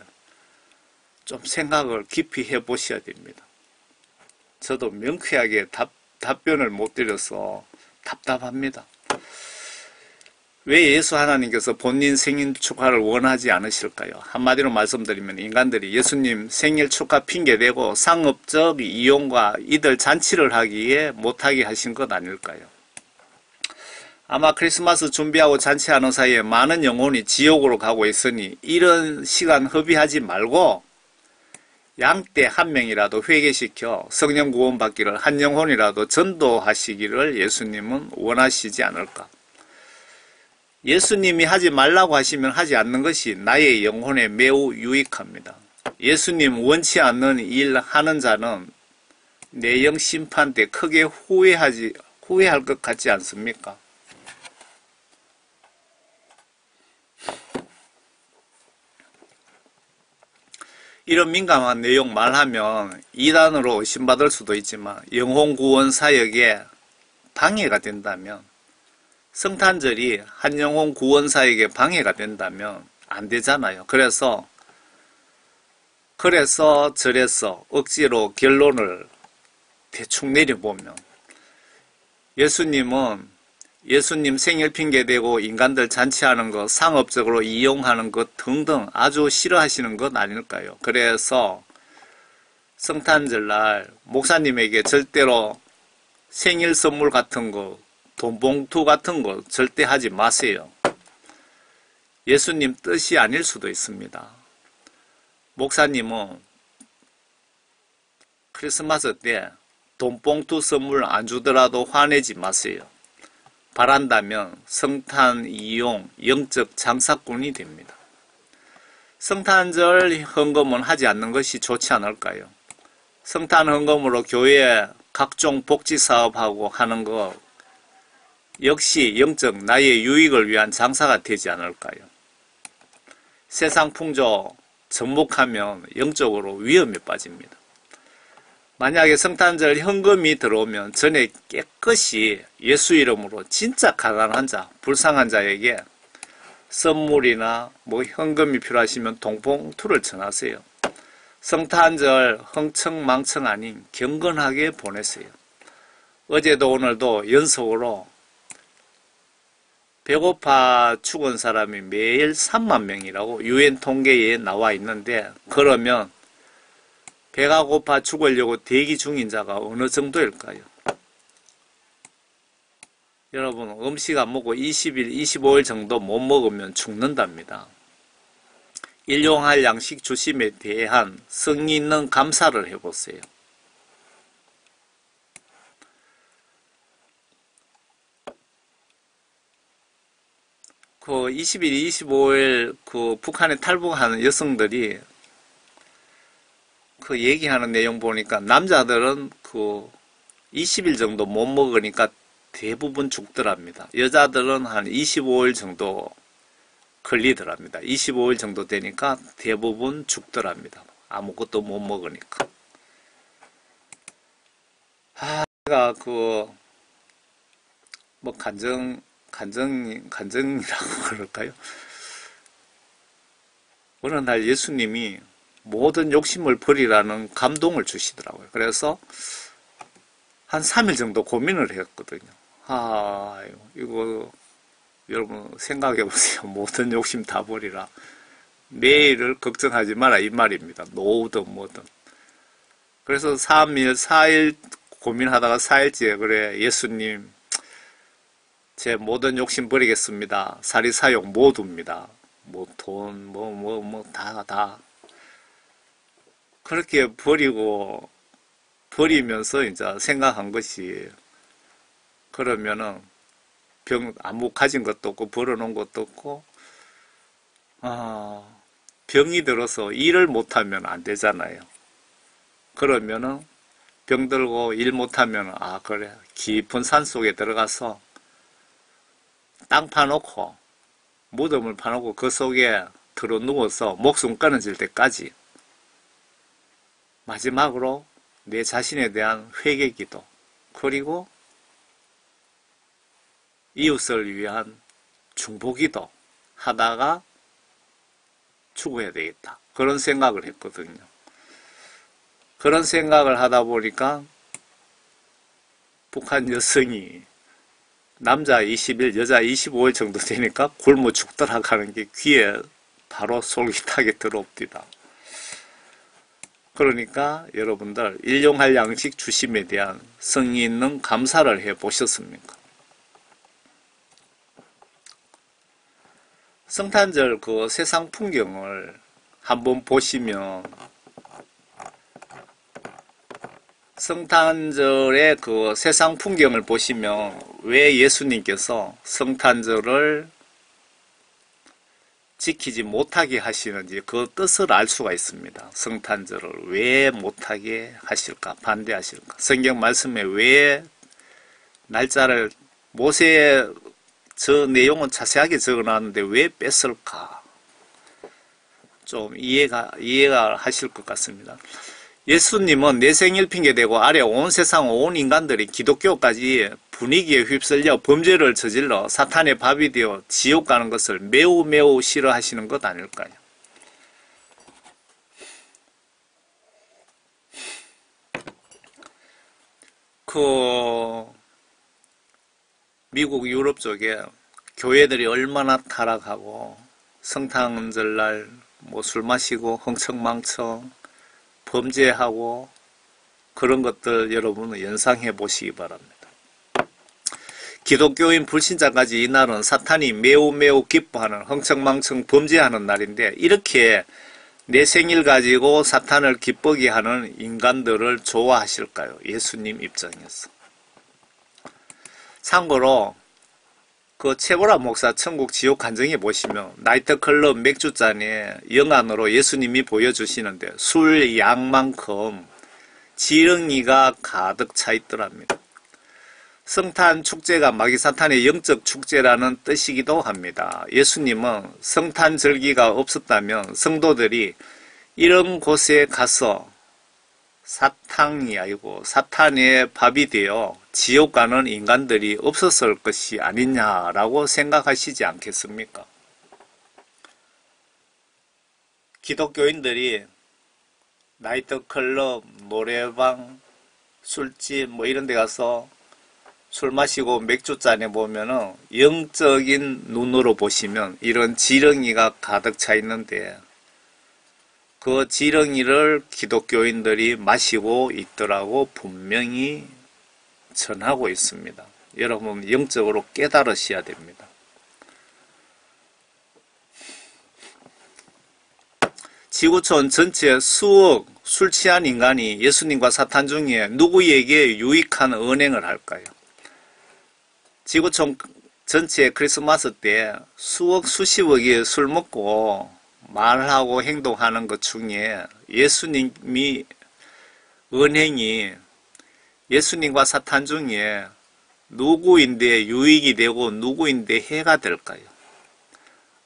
좀 생각을 깊이 해보셔야 됩니다. 저도 명쾌하게 답변을 못 드려서 답답합니다. 왜 예수 하나님께서 본인 생일 축하를 원하지 않으실까요? 한마디로 말씀드리면 인간들이 예수님 생일 축하 핑계대고 상업적 이용과 이들 잔치를 하기에 못하게 하신 것 아닐까요? 아마 크리스마스 준비하고 잔치하는 사이에 많은 영혼이 지옥으로 가고 있으니 이런 시간 허비하지 말고 양떼 한 명이라도 회개시켜 성령 구원 받기를 한 영혼이라도 전도하시기를 예수님은 원하시지 않을까? 예수님이 하지 말라고 하시면 하지 않는 것이 나의 영혼에 매우 유익합니다. 예수님 원치 않는 일 하는 자는 내 영 심판 때 크게 후회할 것 같지 않습니까? 이런 민감한 내용 말하면 이단으로 의심받을 수도 있지만 영혼 구원 사역에 방해가 된다면, 성탄절이 한 영혼 구원 사역에 방해가 된다면 안 되잖아요. 그래서 저래서 억지로 결론을 대충 내려보면 예수님 생일 핑계대고 인간들 잔치하는 것, 상업적으로 이용하는 것 등등 아주 싫어하시는 것 아닐까요? 그래서 성탄절날 목사님에게 절대로 생일 선물 같은 거, 돈봉투 같은 거 절대 하지 마세요. 예수님 뜻이 아닐 수도 있습니다. 목사님은 크리스마스 때 돈봉투 선물 안 주더라도 화내지 마세요. 바란다면 성탄 이용 영적 장사꾼이 됩니다. 성탄절 헌금은 하지 않는 것이 좋지 않을까요? 성탄 헌금으로 교회 각종 복지 사업하고 하는 거 역시 영적 나의 유익을 위한 장사가 되지 않을까요? 세상 풍조 접목하면 영적으로 위험에 빠집니다. 만약에 성탄절 현금이 들어오면 전에 깨끗이 예수 이름으로 진짜 가난한 자, 불쌍한 자에게 선물이나 현금이 필요하시면 돈봉투를 전하세요. 성탄절 흥청망청 아닌 경건하게 보내세요. 어제도 오늘도 연속으로 배고파 죽은 사람이 매일 3만 명이라고 유엔 통계에 나와 있는데, 그러면 배가 고파 죽으려고 대기 중인 자가 어느 정도일까요? 여러분, 음식 안 먹고 20일, 25일 정도 못 먹으면 죽는답니다. 일용할 양식 주심에 대한 성의 있는 감사를 해보세요. 그 20일, 25일 그 북한에 탈북하는 여성들이 그 얘기하는 내용 보니까 남자들은 그 20일 정도 못 먹으니까 대부분 죽더랍니다. 여자들은 한 25일 정도 걸리더랍니다. 25일 정도 되니까 대부분 죽더랍니다. 아무것도 못 먹으니까. 제가 뭐 간증이라고 그럴까요? 어느 날 예수님이 모든 욕심을 버리라는 감동을 주시더라고요. 그래서 한 3일 정도 고민을 했거든요. 이거 여러분 생각해 보세요. 모든 욕심 다 버리라. 내일을 걱정하지 마라 이 말입니다. 노후든 뭐든. 그래서 3일, 4일 고민하다가 4일째 그래 예수님 제 모든 욕심 버리겠습니다. 사리사욕 모두입니다. 뭐 돈, 다. 그렇게 버리면서 이제 생각한 것이 그러면은 아무 가진 것도 없고 벌어놓은 것도 없고 병이 들어서 일을 못하면 안 되잖아요. 그러면은 병들고 일 못하면 그래 깊은 산속에 들어가서 땅 파놓고 무덤을 파놓고 그 속에 들어 누워서 목숨 끊어질 때까지 마지막으로 내 자신에 대한 회개기도 그리고 이웃을 위한 중보기도 하다가 죽어야 되겠다. 그런 생각을 했거든요. 그런 생각을 하다 보니까 북한 여성이 남자 20일, 여자 25일 정도 되니까 굶어 죽더라 하는 게 귀에 바로 솔깃하게 들어옵니다. 그러니까 여러분들 일용할 양식 주심에 대한 성의 있는 감사를 해 보셨습니까? 성탄절 그 세상 풍경을 한번 보시면 성탄절의 그 세상 풍경을 보시면 왜 예수님께서 성탄절을 지키지 못하게 하시는지 그 뜻을 알 수가 있습니다. 성탄절을 왜 못하게 하실까? 반대하실까? 성경 말씀에 왜 날짜를 모세의 저 내용은 자세하게 적어놨는데 왜 뺐을까? 좀 이해가 하실 것 같습니다. 예수님은 내 생일 핑계대고 아래 온 세상 온 인간들이 기독교까지 분위기에 휩쓸려 범죄를 저질러 사탄의 밥이 되어 지옥 가는 것을 매우 매우 싫어하시는 것 아닐까요? 미국 유럽 쪽에 교회들이 얼마나 타락하고 성탄절날 뭐 술 마시고 흥청망청 범죄하고 그런 것들 여러분은 연상해 보시기 바랍니다. 기독교인 불신자까지 이날은 사탄이 매우 매우 기뻐하는 흥청망청 범죄하는 날인데 이렇게 내 생일 가지고 사탄을 기쁘게 하는 인간들을 좋아하실까요? 예수님 입장에서. 참고로 그 최고라 목사 천국 지옥 간증에 보시면 나이트클럽 맥주잔에 영안으로 예수님이 보여주시는데 술 양만큼 지렁이가 가득 차 있더랍니다. 성탄 축제가 마귀사탄의 영적 축제라는 뜻이기도 합니다. 예수님은 성탄 절기가 없었다면 성도들이 이런 곳에 가서 사탕이 아니고 사탄의 밥이 되어 지옥 가는 인간들이 없었을 것이 아니냐라고 생각하시지 않겠습니까? 기독교인들이 나이트클럽, 노래방, 술집 뭐 이런 데 가서 술 마시고 맥주잔에 보면은 영적인 눈으로 보시면 이런 지렁이가 가득 차 있는데 그 지렁이를 기독교인들이 마시고 있더라고 분명히 전하고 있습니다. 여러분 영적으로 깨달으셔야 됩니다. 지구촌 전체 수억 술 취한 인간이 예수님과 사탄 중에 누구에게 유익한 언행을 할까요? 지구촌 전체 크리스마스 때 수억 수십억이 술 먹고 말하고 행동하는 것 중에 예수님이 은행이 예수님과 사탄 중에 누구인데 유익이 되고 누구인데 해가 될까요?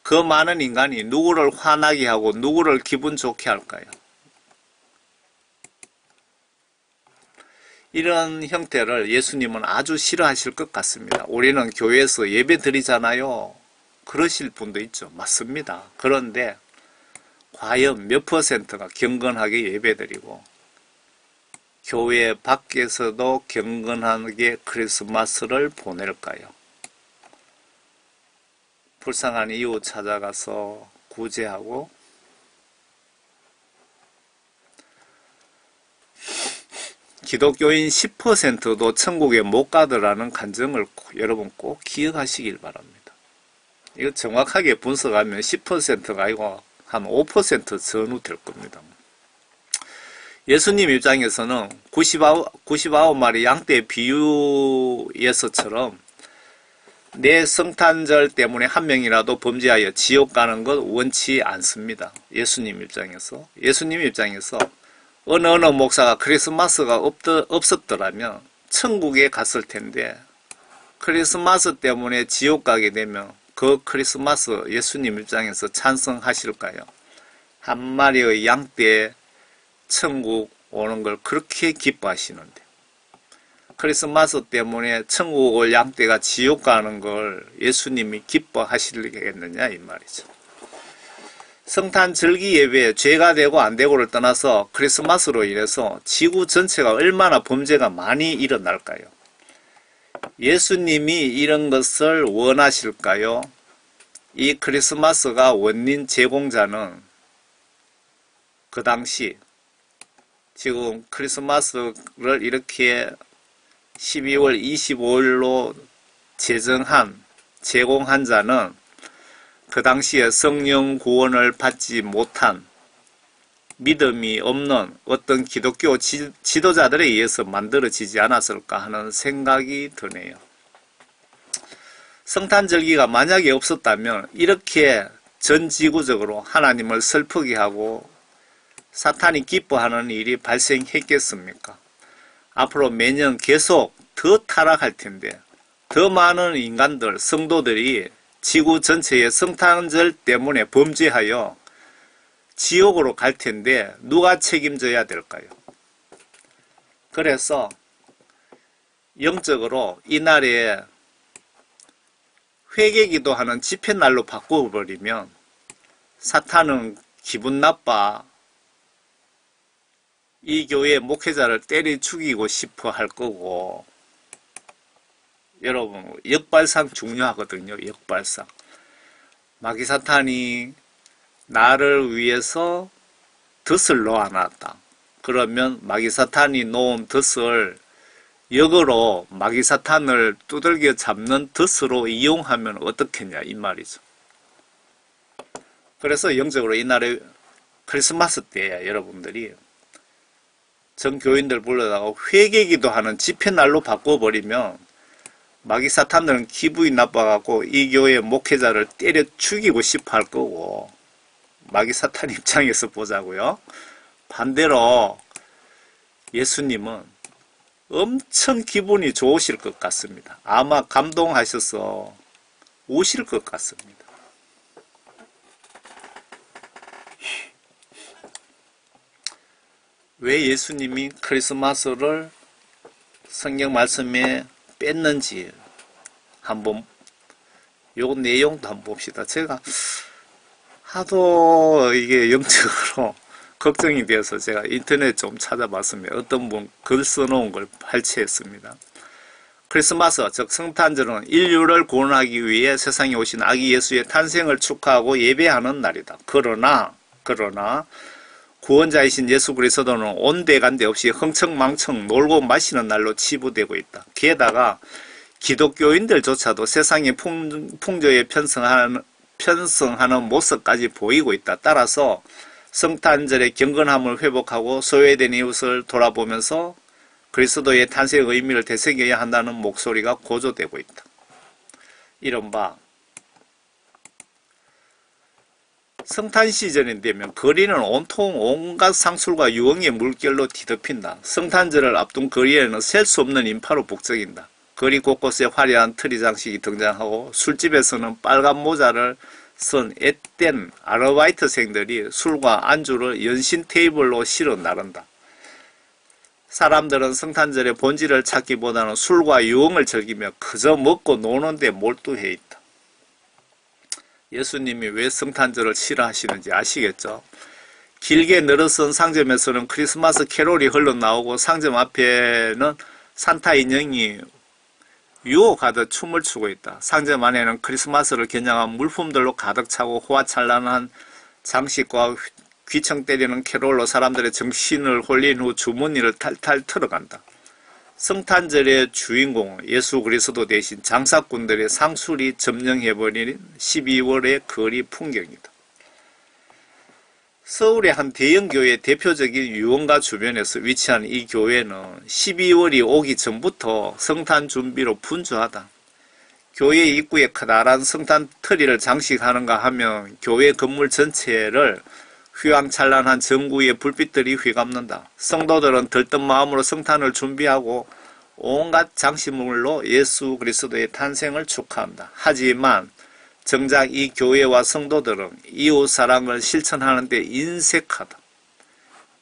그 많은 인간이 누구를 화나게 하고 누구를 기분 좋게 할까요? 이런 형태를 예수님은 아주 싫어하실 것 같습니다. 우리는 교회에서 예배 드리잖아요. 그러실 분도 있죠. 맞습니다. 그런데 과연 몇 퍼센트가 경건하게 예배 드리고 교회 밖에서도 경건하게 크리스마스를 보낼까요? 불쌍한 이웃 찾아가서 구제하고 기독교인 10%도 천국에 못 가더라는 간증을 여러분 꼭 기억하시길 바랍니다. 이거 정확하게 분석하면 10%가 아니고 한 5% 전후 될 겁니다. 예수님 입장에서는 99마리 양떼 비유에서처럼 내 성탄절 때문에 한 명이라도 범죄하여 지옥 가는 것 원치 않습니다. 예수님 입장에서 어느 목사가 크리스마스가 없었더라면 천국에 갔을 텐데 크리스마스 때문에 지옥 가게 되면 그 크리스마스 예수님 입장에서 찬성하실까요? 한 마리의 양떼 천국 오는 걸 그렇게 기뻐하시는데 크리스마스 때문에 천국 올 양떼가 지옥 가는 걸 예수님이 기뻐하시겠느냐 이 말이죠. 성탄 절기 예배에 죄가 되고 안 되고를 떠나서 크리스마스로 인해서 지구 전체가 얼마나 범죄가 많이 일어날까요? 예수님이 이런 것을 원하실까요? 이 크리스마스가 원인 제공자는 그 당시 지금 크리스마스를 이렇게 12월 25일로 제공한 자는 그 당시에 성령 구원을 받지 못한 믿음이 없는 어떤 기독교 지도자들에 의해서 만들어지지 않았을까 하는 생각이 드네요. 성탄절기가 만약에 없었다면 이렇게 전지구적으로 하나님을 슬프게 하고 사탄이 기뻐하는 일이 발생했겠습니까? 앞으로 매년 계속 더 타락할 텐데 더 많은 인간들, 성도들이 지구 전체의 성탄절 때문에 범죄하여 지옥으로 갈 텐데 누가 책임져야 될까요? 그래서 영적으로 이날에 회개기도하는 집회날로 바꿔버리면 사탄은 기분 나빠 이 교회 목회자를 때려 죽이고 싶어 할 거고 여러분 역발상 중요하거든요. 역발상. 마귀사탄이 나를 위해서 덫을 놓아놨다. 그러면 마귀사탄이 놓은 덫을 역으로 마귀사탄을 두들겨 잡는 덫으로 이용하면 어떻겠냐 이 말이죠. 그래서 영적으로 이날에 크리스마스 때에 여러분들이 전 교인들 불러다가 회개기도하는 집회날로 바꿔버리면 마귀사탄들은 기분이 나빠갖고 이 교회 목회자를 때려 죽이고 싶어 할 거고 마귀사탄 입장에서 보자고요. 반대로 예수님은 엄청 기분이 좋으실 것 같습니다. 아마 감동하셔서 우실 것 같습니다. 왜 예수님이 크리스마스를 성경 말씀에 뺐는지 한번 요 내용도 한번 봅시다. 제가 하도 이게 영적으로 걱정이 되어서 제가 인터넷 좀 찾아봤습니다. 어떤 분 글 써놓은 걸 발췌했습니다. 크리스마스 즉 성탄절은 인류를 구원하기 위해 세상에 오신 아기 예수의 탄생을 축하하고 예배하는 날이다. 그러나 구원자이신 예수 그리스도는 온데간데 없이 흥청망청 놀고 마시는 날로 치부되고 있다. 게다가 기독교인들조차도 세상의 풍조에 편성하는 모습까지 보이고 있다. 따라서 성탄절의 경건함을 회복하고 소외된 이웃을 돌아보면서 그리스도의 탄생의 의미를 되새겨야 한다는 목소리가 고조되고 있다. 이른바 성탄 시즌이 되면 거리는 온통 온갖 상술과 유흥의 물결로 뒤덮인다. 성탄절을 앞둔 거리에는 셀 수 없는 인파로 북적인다. 거리 곳곳에 화려한 트리 장식이 등장하고 술집에서는 빨간 모자를 쓴 앳된 아르바이트생들이 술과 안주를 연신 테이블로 실어 나른다. 사람들은 성탄절의 본질을 찾기보다는 술과 유흥을 즐기며 그저 먹고 노는데 몰두해 있다. 예수님이 왜 성탄절을 싫어하시는지 아시겠죠? 길게 늘어선 상점에서는 크리스마스 캐롤이 흘러나오고 상점 앞에는 산타 인형이 유혹하듯 춤을 추고 있다. 상점 안에는 크리스마스를 겨냥한 물품들로 가득 차고 호화찬란한 장식과 귀청 때리는 캐롤로 사람들의 정신을 홀린 후 주머니를 탈탈 털어간다. 성탄절의 주인공은 예수 그리스도 대신 장사꾼들의 상술이 점령해버린 12월의 거리 풍경이다. 서울의 한 대형교회 대표적인 유흥가 주변에서 위치한 이 교회는 12월이 오기 전부터 성탄 준비로 분주하다. 교회 입구에 커다란 성탄 트리를 장식하는가 하면 교회 건물 전체를 휘황찬란한 전구의 불빛들이 휘감는다. 성도들은 들뜬 마음으로 성탄을 준비하고 온갖 장식물로 예수 그리스도의 탄생을 축하한다. 하지만 정작 이 교회와 성도들은 이웃사랑을 실천하는 데 인색하다.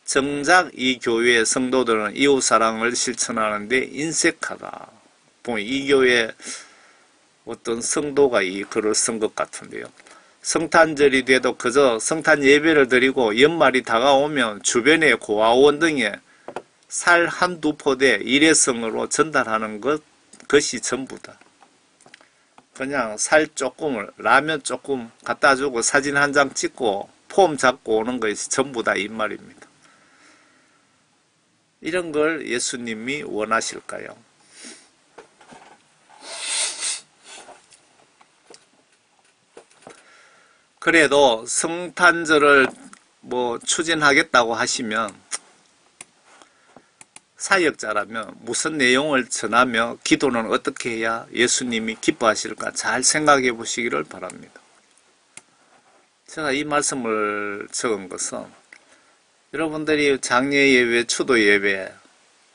정작 이 교회의 성도들은 이웃사랑을 실천하는 데 인색하다. 보면 이 교회 어떤 성도가 이 글을 쓴 것 같은데요. 성탄절이 돼도 그저 성탄 예배를 드리고 연말이 다가오면 주변의 고아원 등에 살 한두 포대 일회성으로 전달하는 것이 전부다. 그냥 살 조금을 라면 조금 갖다 주고 사진 한 장 찍고 폼 잡고 오는 것이 전부다 이 말입니다. 이런 걸 예수님이 원하실까요? 그래도 성탄절을 추진하겠다고 하시면 사역자라면 무슨 내용을 전하며 기도는 어떻게 해야 예수님이 기뻐하실까 잘 생각해 보시기를 바랍니다. 제가 이 말씀을 적은 것은 여러분들이 장례 예배, 추도 예배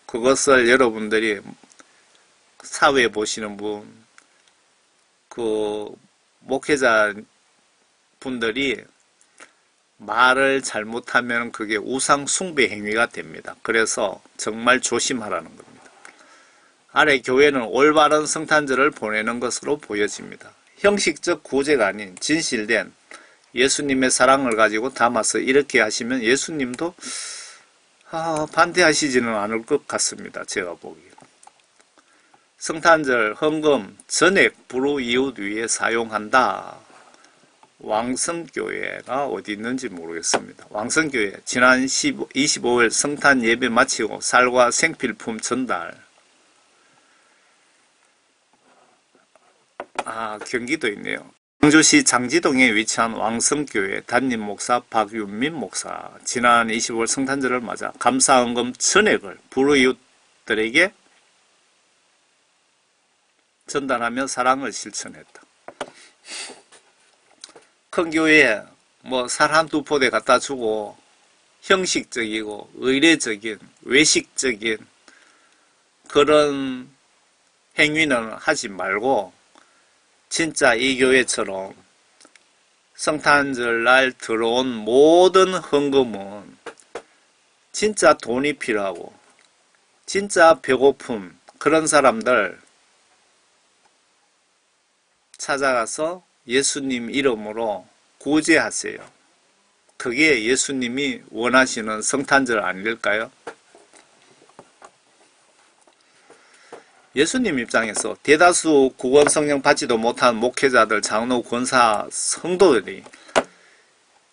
그것을 여러분들이 사회에 보시는 분, 목회자 분들이 말을 잘못하면 그게 우상 숭배 행위가 됩니다. 그래서 정말 조심하라는 겁니다. 아래 교회는 올바른 성탄절을 보내는 것으로 보여집니다. 형식적 구제가 아닌 진실된 예수님의 사랑을 가지고 담아서 이렇게 하시면 예수님도 반대하시지는 않을 것 같습니다. 제가 보기에. 성탄절 헌금, 전액 불우이웃 위에 사용한다. 왕성교회가 어디 있는지 모르겠습니다. 왕성교회 지난 25일 성탄 예배 마치고 쌀과 생필품 전달. 경기도 있네요. 광주시 장지동에 위치한 왕성교회 담임 목사 박윤민 목사 지난 25일 성탄절을 맞아 감사헌금 전액을 불우이웃들에게 전달하며 사랑을 실천했다. 큰 교회에 살 한두 포대 갖다 주고 형식적이고 의례적인 외식적인 그런 행위는 하지 말고 진짜 이 교회처럼 성탄절 날 들어온 모든 헌금은 진짜 돈이 필요하고 진짜 배고픔 그런 사람들 찾아가서 예수님 이름으로 구제하세요. 그게 예수님이 원하시는 성탄절 아닐까요? 예수님 입장에서 대다수 구원 성령 받지도 못한 목회자들, 장로, 권사, 성도들이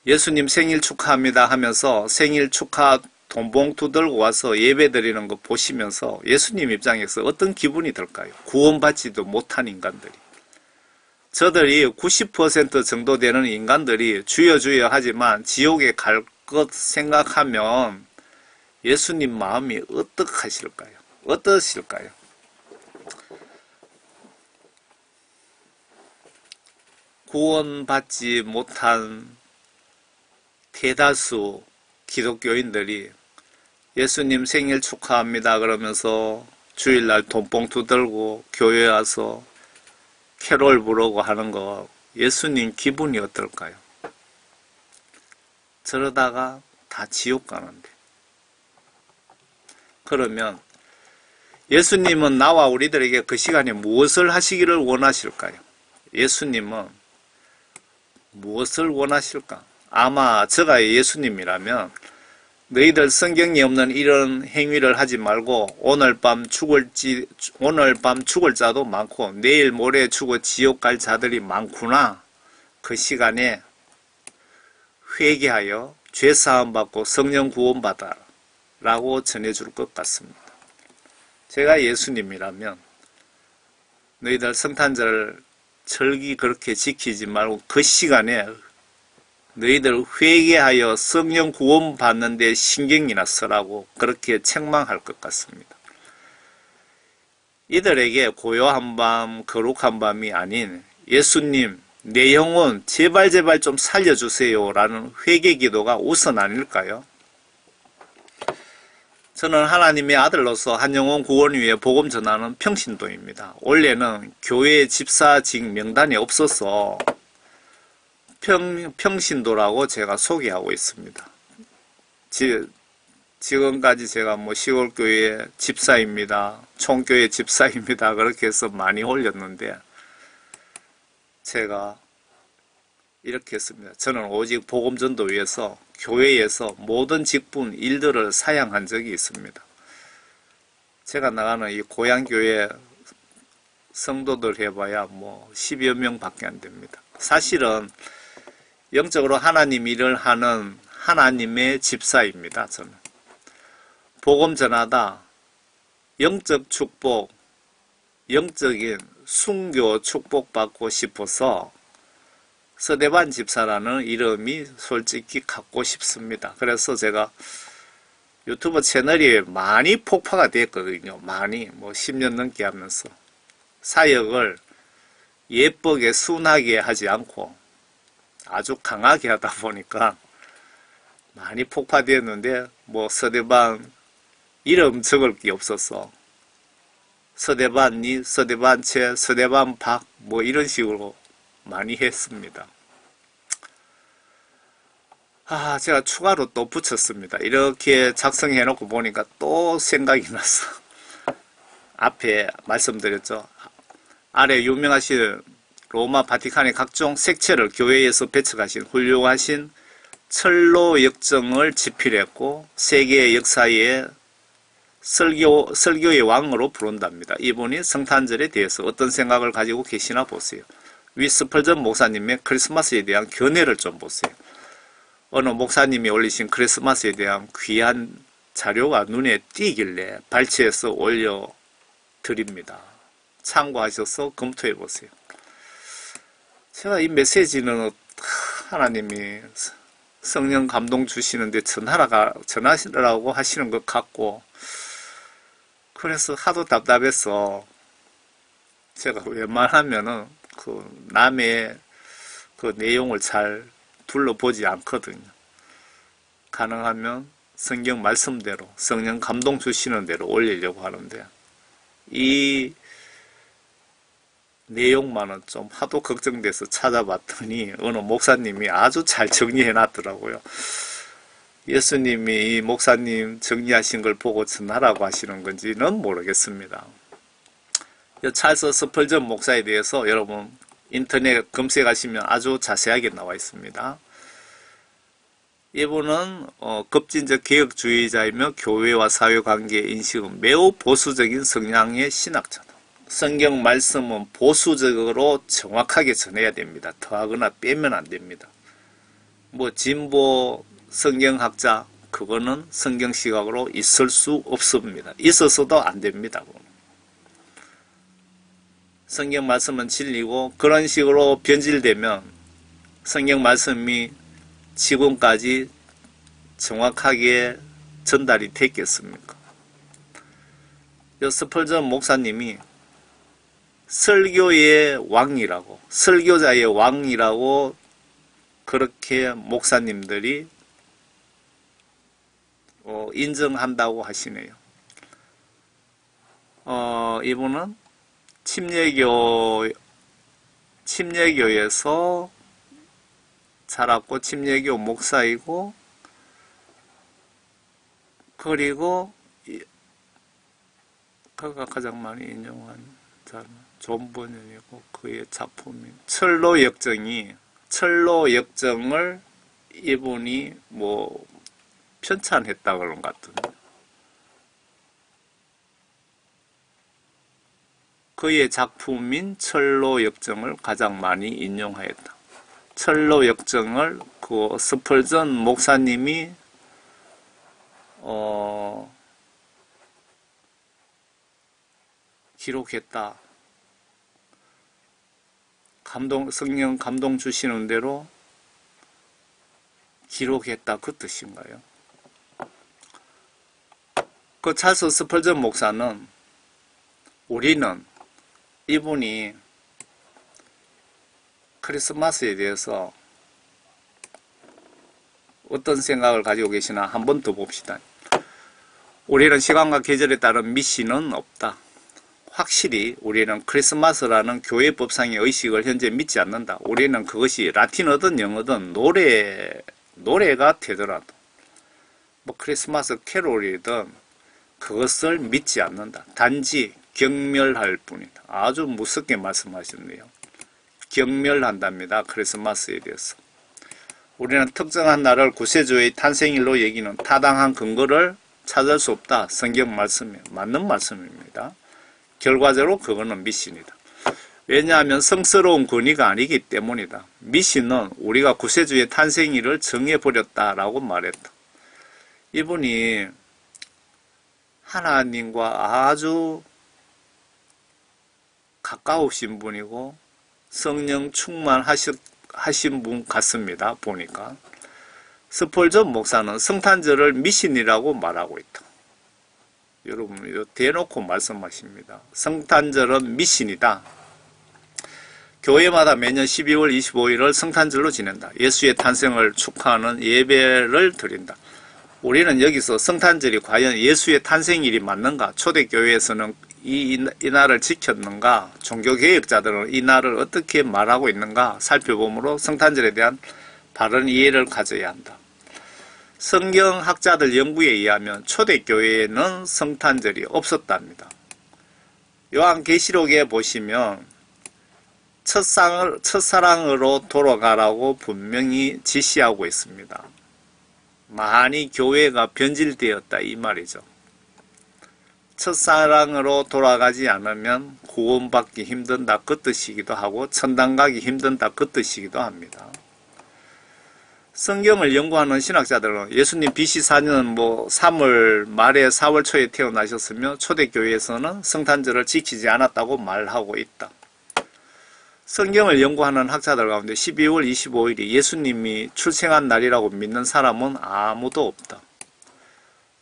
예수님 생일 축하합니다 하면서 생일 축하 돈봉투 들고 와서 예배 드리는 거 보시면서 예수님 입장에서 어떤 기분이 들까요? 구원받지도 못한 인간들이. 저들이 90% 정도 되는 인간들이 주여 주여 하지만 지옥에 갈 것 생각하면 예수님 마음이 어떡하실까요? 어떠실까요? 구원받지 못한 대다수 기독교인들이 예수님 생일 축하합니다 그러면서 주일날 돈봉투 들고 교회 와서 캐롤 부르고 하는 거 예수님 기분이 어떨까요? 저러다가 다 지옥 가는데. 그러면 예수님은 나와 우리들에게 그 시간에 무엇을 하시기를 원하실까요? 예수님은 무엇을 원하실까? 아마 저가 예수님이라면 너희들 성경이 없는 이런 행위를 하지 말고 오늘 밤 죽을 자도 많고 내일 모레 죽어 지옥 갈 자들이 많구나. 그 시간에 회개하여 죄사함 받고 성령 구원 받아라 라고 전해줄 것 같습니다. 제가 예수님이라면 너희들 성탄절 절기 그렇게 지키지 말고 그 시간에 너희들 회개하여 성령 구원 받는 데 신경이나 쓰라고 그렇게 책망할 것 같습니다. 이들에게 고요한 밤, 거룩한 밤이 아닌 예수님, 내 영혼 제발 좀 살려주세요 라는 회개 기도가 우선 아닐까요? 저는 하나님의 아들로서 한 영혼 구원 위해 복음 전하는 평신도입니다. 원래는 교회 집사직 명단이 없어서 평신도라고 제가 소개하고 있습니다. 지금까지 제가 시골교회 집사입니다. 총교회 집사입니다. 그렇게 해서 많이 올렸는데 제가 이렇게 했습니다. 저는 오직 복음전도 위해서 교회에서 모든 직분 일들을 사양한 적이 있습니다. 제가 나가는 이 고향교회 성도들 해봐야 10여 명밖에 안 됩니다. 사실은 영적으로 하나님 일을 하는 하나님의 집사입니다. 저는 복음 전하다 영적 축복, 영적인 순교 축복받고 싶어서 서대반 집사라는 이름이 솔직히 갖고 싶습니다. 그래서 제가 유튜브 채널이 많이 폭파가 됐거든요. 많이 10년 넘게 하면서 사역을 예쁘게 순하게 하지 않고 아주 강하게 하다 보니까 많이 폭파되었는데 서대반 이름 적을 게 없어서 서대반니, 서대반채, 서대반박 이런 식으로 많이 했습니다. 제가 추가로 또 붙였습니다. 이렇게 작성해 놓고 보니까 또 생각이 나서 앞에 말씀드렸죠. 아래 유명하신 로마 바티칸의 각종 색채를 교회에서 배척하신 훌륭하신 철로 역정을 집필했고 세계 역사의 설교의 왕으로 부른답니다. 이분이 성탄절에 대해서 어떤 생각을 가지고 계시나 보세요. 위스펄전 목사님의 크리스마스에 대한 견해를 좀 보세요. 어느 목사님이 올리신 크리스마스에 대한 귀한 자료가 눈에 띄길래 발췌해서 올려드립니다. 참고하셔서 검토해 보세요. 제가 이 메시지는 하나님이 성령 감동 주시는데 전하시라고 하시는 것 같고 그래서 하도 답답해서 제가 웬만하면은 남의 내용을 잘 둘러보지 않거든요. 가능하면 성경 말씀대로 성령 감동 주시는 대로 올리려고 하는데 이 내용만은 좀 하도 걱정돼서 찾아봤더니 어느 목사님이 아주 잘 정리해 놨더라고요. 예수님이 이 목사님 정리하신 걸 보고 전하라고 하시는 건지는 모르겠습니다. 찰스 스펄전 목사에 대해서 여러분 인터넷 검색하시면 아주 자세하게 나와 있습니다. 이분은 급진적 개혁주의자이며 교회와 사회관계 인식은 매우 보수적인 성향의 신학자다. 성경 말씀은 보수적으로 정확하게 전해야 됩니다. 더하거나 빼면 안 됩니다. 진보 성경학자 그거는 성경 시각으로 있을 수 없습니다. 있어서도 안 됩니다. 성경 말씀은 진리고 그런 식으로 변질되면 성경 말씀이 지금까지 정확하게 전달이 됐겠습니까? 스펄전 목사님이 설교의 왕이라고, 설교자의 왕이라고 그렇게 목사님들이 인정한다고 하시네요. 이분은 침례교에서 자랐고 침례교 목사이고 그리고 그가 가장 많이 인용한 자는 존 버년이고 그의 작품인 철로 역정을 이분이 뭐 편찬했다 그런 것 같은데 그의 작품인 철로 역정을 가장 많이 인용하였다. 철로 역정을 그 스펄전 목사님이 기록했다. 성령 감동 주시는 대로 기록했다. 그 뜻인가요? 그 찰스 스펄전 목사는 우리는 이분이 크리스마스에 대해서 어떤 생각을 가지고 계시나 한번 더 봅시다. 우리는 시간과 계절에 따른 미신은 없다. 확실히 우리는 크리스마스라는 교회 법상의 의식을 현재 믿지 않는다. 우리는 그것이 라틴어든 영어든 노래가 되더라도 뭐 크리스마스 캐롤이든 그것을 믿지 않는다. 단지 경멸할 뿐이다. 아주 무섭게 말씀하셨네요. 경멸한답니다. 크리스마스에 대해서. 우리는 특정한 날을 구세주의 탄생일로 여기는 타당한 근거를 찾을 수 없다. 성경 말씀이 맞는 말씀입니다. 결과적으로 그거는 미신이다. 왜냐하면 성스러운 권위가 아니기 때문이다. 미신은 우리가 구세주의 탄생일을 정해버렸다라고 말했다. 이분이 하나님과 아주 가까우신 분이고 성령 충만하신 분 같습니다. 보니까 스펄전 목사는 성탄절을 미신이라고 말하고 있다. 여러분 대놓고 말씀하십니다. 성탄절은 미신이다. 교회마다 매년 12월 25일을 성탄절로 지낸다. 예수의 탄생을 축하하는 예배를 드린다. 우리는 여기서 성탄절이 과연 예수의 탄생일이 맞는가? 초대교회에서는 이 날을 지켰는가? 종교개혁자들은 이 날을 어떻게 말하고 있는가? 살펴보므로 성탄절에 대한 바른 이해를 가져야 한다. 성경학자들 연구에 의하면 초대교회에는 성탄절이 없었답니다. 요한계시록에 보시면 첫사랑으로 돌아가라고 분명히 지시하고 있습니다. 많이 교회가 변질되었다 이 말이죠. 첫사랑으로 돌아가지 않으면 구원받기 힘든다 그 뜻이기도 하고 천당 가기 힘든다 그 뜻이기도 합니다. 성경을 연구하는 신학자들은 예수님 BC 4년 3월 말에 4월 초에 태어나셨으며 초대교회에서는 성탄절을 지키지 않았다고 말하고 있다. 성경을 연구하는 학자들 가운데 12월 25일이 예수님이 출생한 날이라고 믿는 사람은 아무도 없다.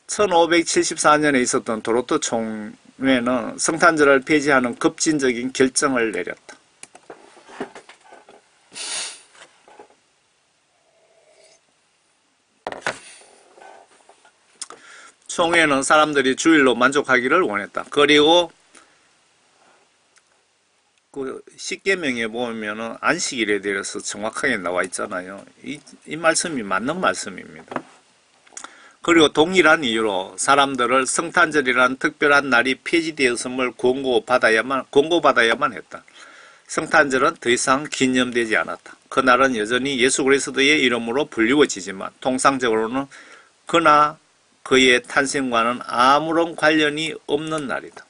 1574년에 있었던 도로토 총회는 성탄절을 폐지하는 급진적인 결정을 내렸다. 총회는 사람들이 주일로 만족하기를 원했다. 그리고 그 십계명에 보면은 안식일에 대해서 정확하게 나와 있잖아요. 이 말씀이 맞는 말씀입니다. 그리고 동일한 이유로 사람들을 성탄절이라는 특별한 날이 폐지되었음을 공고받아야만 했다. 성탄절은 더 이상 기념되지 않았다. 그날은 여전히 예수 그리스도의 이름으로 불리워지지만 통상적으로는 그나 그의 탄생과는 아무런 관련이 없는 날이다.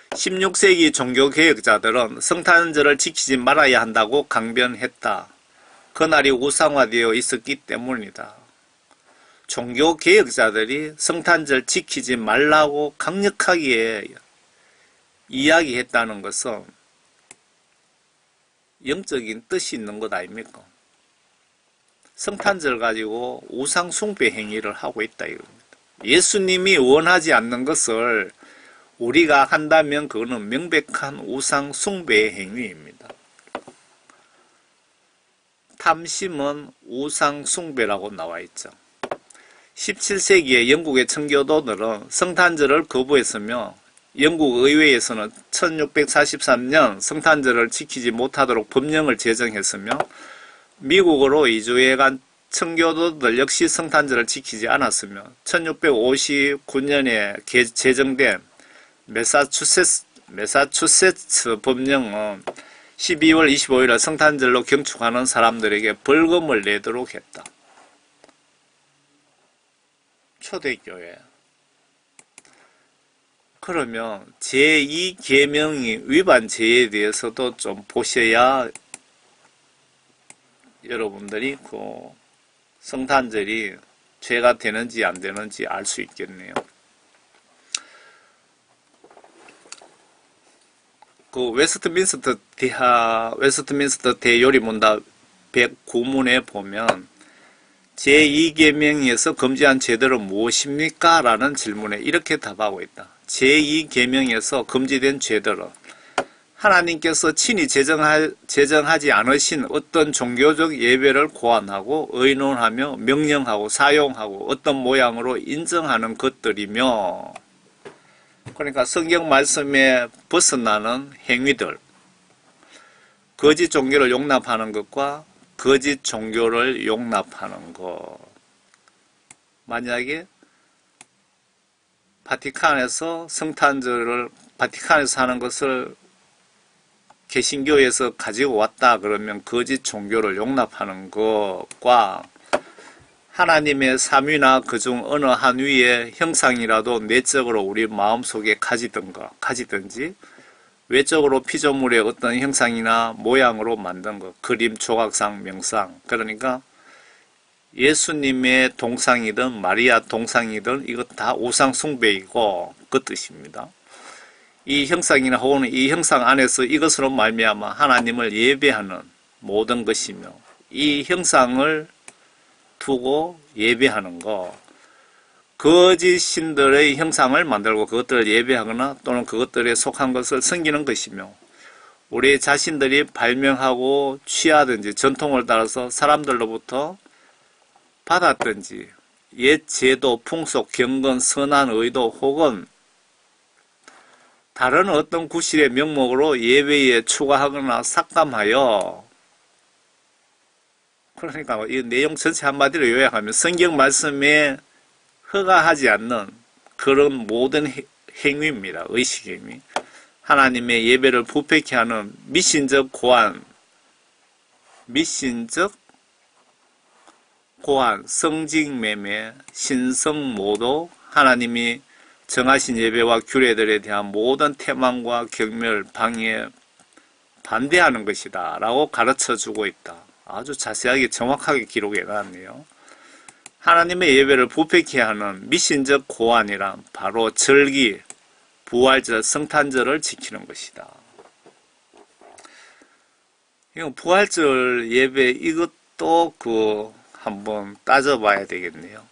16세기 종교개혁자들은 성탄절을 지키지 말아야 한다고 강변했다. 그날이 우상화되어 있었기 때문이다. 종교개혁자들이 성탄절 지키지 말라고 강력하게 이야기했다는 것은 영적인 뜻이 있는 것 아닙니까? 성탄절 가지고 우상 숭배 행위를 하고 있다 이겁니다. 예수님이 원하지 않는 것을 우리가 한다면 그거는 명백한 우상 숭배의 행위입니다. 탐심은 우상 숭배라고 나와 있죠. 17세기에 영국의 청교도들은 성탄절을 거부했으며 영국 의회에서는 1643년 성탄절을 지키지 못하도록 법령을 제정했으며 미국으로 이주해간 청교도들 역시 성탄절을 지키지 않았으며 1659년에 제정된 매사추세츠 법령은 12월 25일에 성탄절로 경축하는 사람들에게 벌금을 내도록 했다. 초대교회. 그러면 제2계명이 위반 죄에 대해서도 좀 보셔야 여러분들이 그 성탄절이 죄가 되는지 안 되는지 알 수 있겠네요. 그 웨스트민스터 대요리문답 109문에 보면 제2계명에서 금지한 죄들은 무엇입니까? 라는 질문에 이렇게 답하고 있다. 제2계명에서 금지된 죄들은 하나님께서 친히 제정하지 않으신 어떤 종교적 예배를 고안하고 의논하며 명령하고 사용하고 어떤 모양으로 인정하는 것들이며, 그러니까 성경 말씀에 벗어나는 행위들, 거짓 종교를 용납하는 것과 거짓 종교를 용납하는 것. 만약에 바티칸에서 성탄절을 바티칸에서 하는 것을 개신교에서 가지고 왔다 그러면 거짓 종교를 용납하는 것과 하나님의 삼위나 그중 어느 한 위의 형상이라도 내적으로 우리 마음속에 가지든지 외적으로 피조물의 어떤 형상이나 모양으로 만든 것, 그림, 조각상, 명상, 그러니까 예수님의 동상이든 마리아 동상이든 이것 다 우상 숭배이고 그 뜻입니다. 이 형상이나 혹은 이 형상 안에서 이것으로 말미암아 하나님을 예배하는 모든 것이며, 이 형상을 두고 예배하는 것, 거짓 신들의 형상을 만들고 그것들을 예배하거나 또는 그것들에 속한 것을 섬기는 것이며, 우리 자신들이 발명하고 취하든지 전통을 따라서 사람들로부터 받았든지 옛 제도, 풍속, 경건, 선한 의도 혹은 다른 어떤 구실의 명목으로 예배에 추가하거나 삭감하여, 그러니까 이 내용 전체 한마디로 요약하면 성경 말씀에 허가하지 않는 그런 모든 행위입니다. 의식행위. 하나님의 예배를 부패케 하는 미신적 고안, 성직매매, 신성모독, 하나님이 정하신 예배와 규례들에 대한 모든 태망과 경멸, 방해, 반대하는 것이다 라고 가르쳐주고 있다. 아주 자세하게 정확하게 기록해 놨네요. 하나님의 예배를 부패케 하는 미신적 고안이란 바로 절기, 부활절, 성탄절을 지키는 것이다. 부활절 예배 이것도 한번 따져봐야 되겠네요.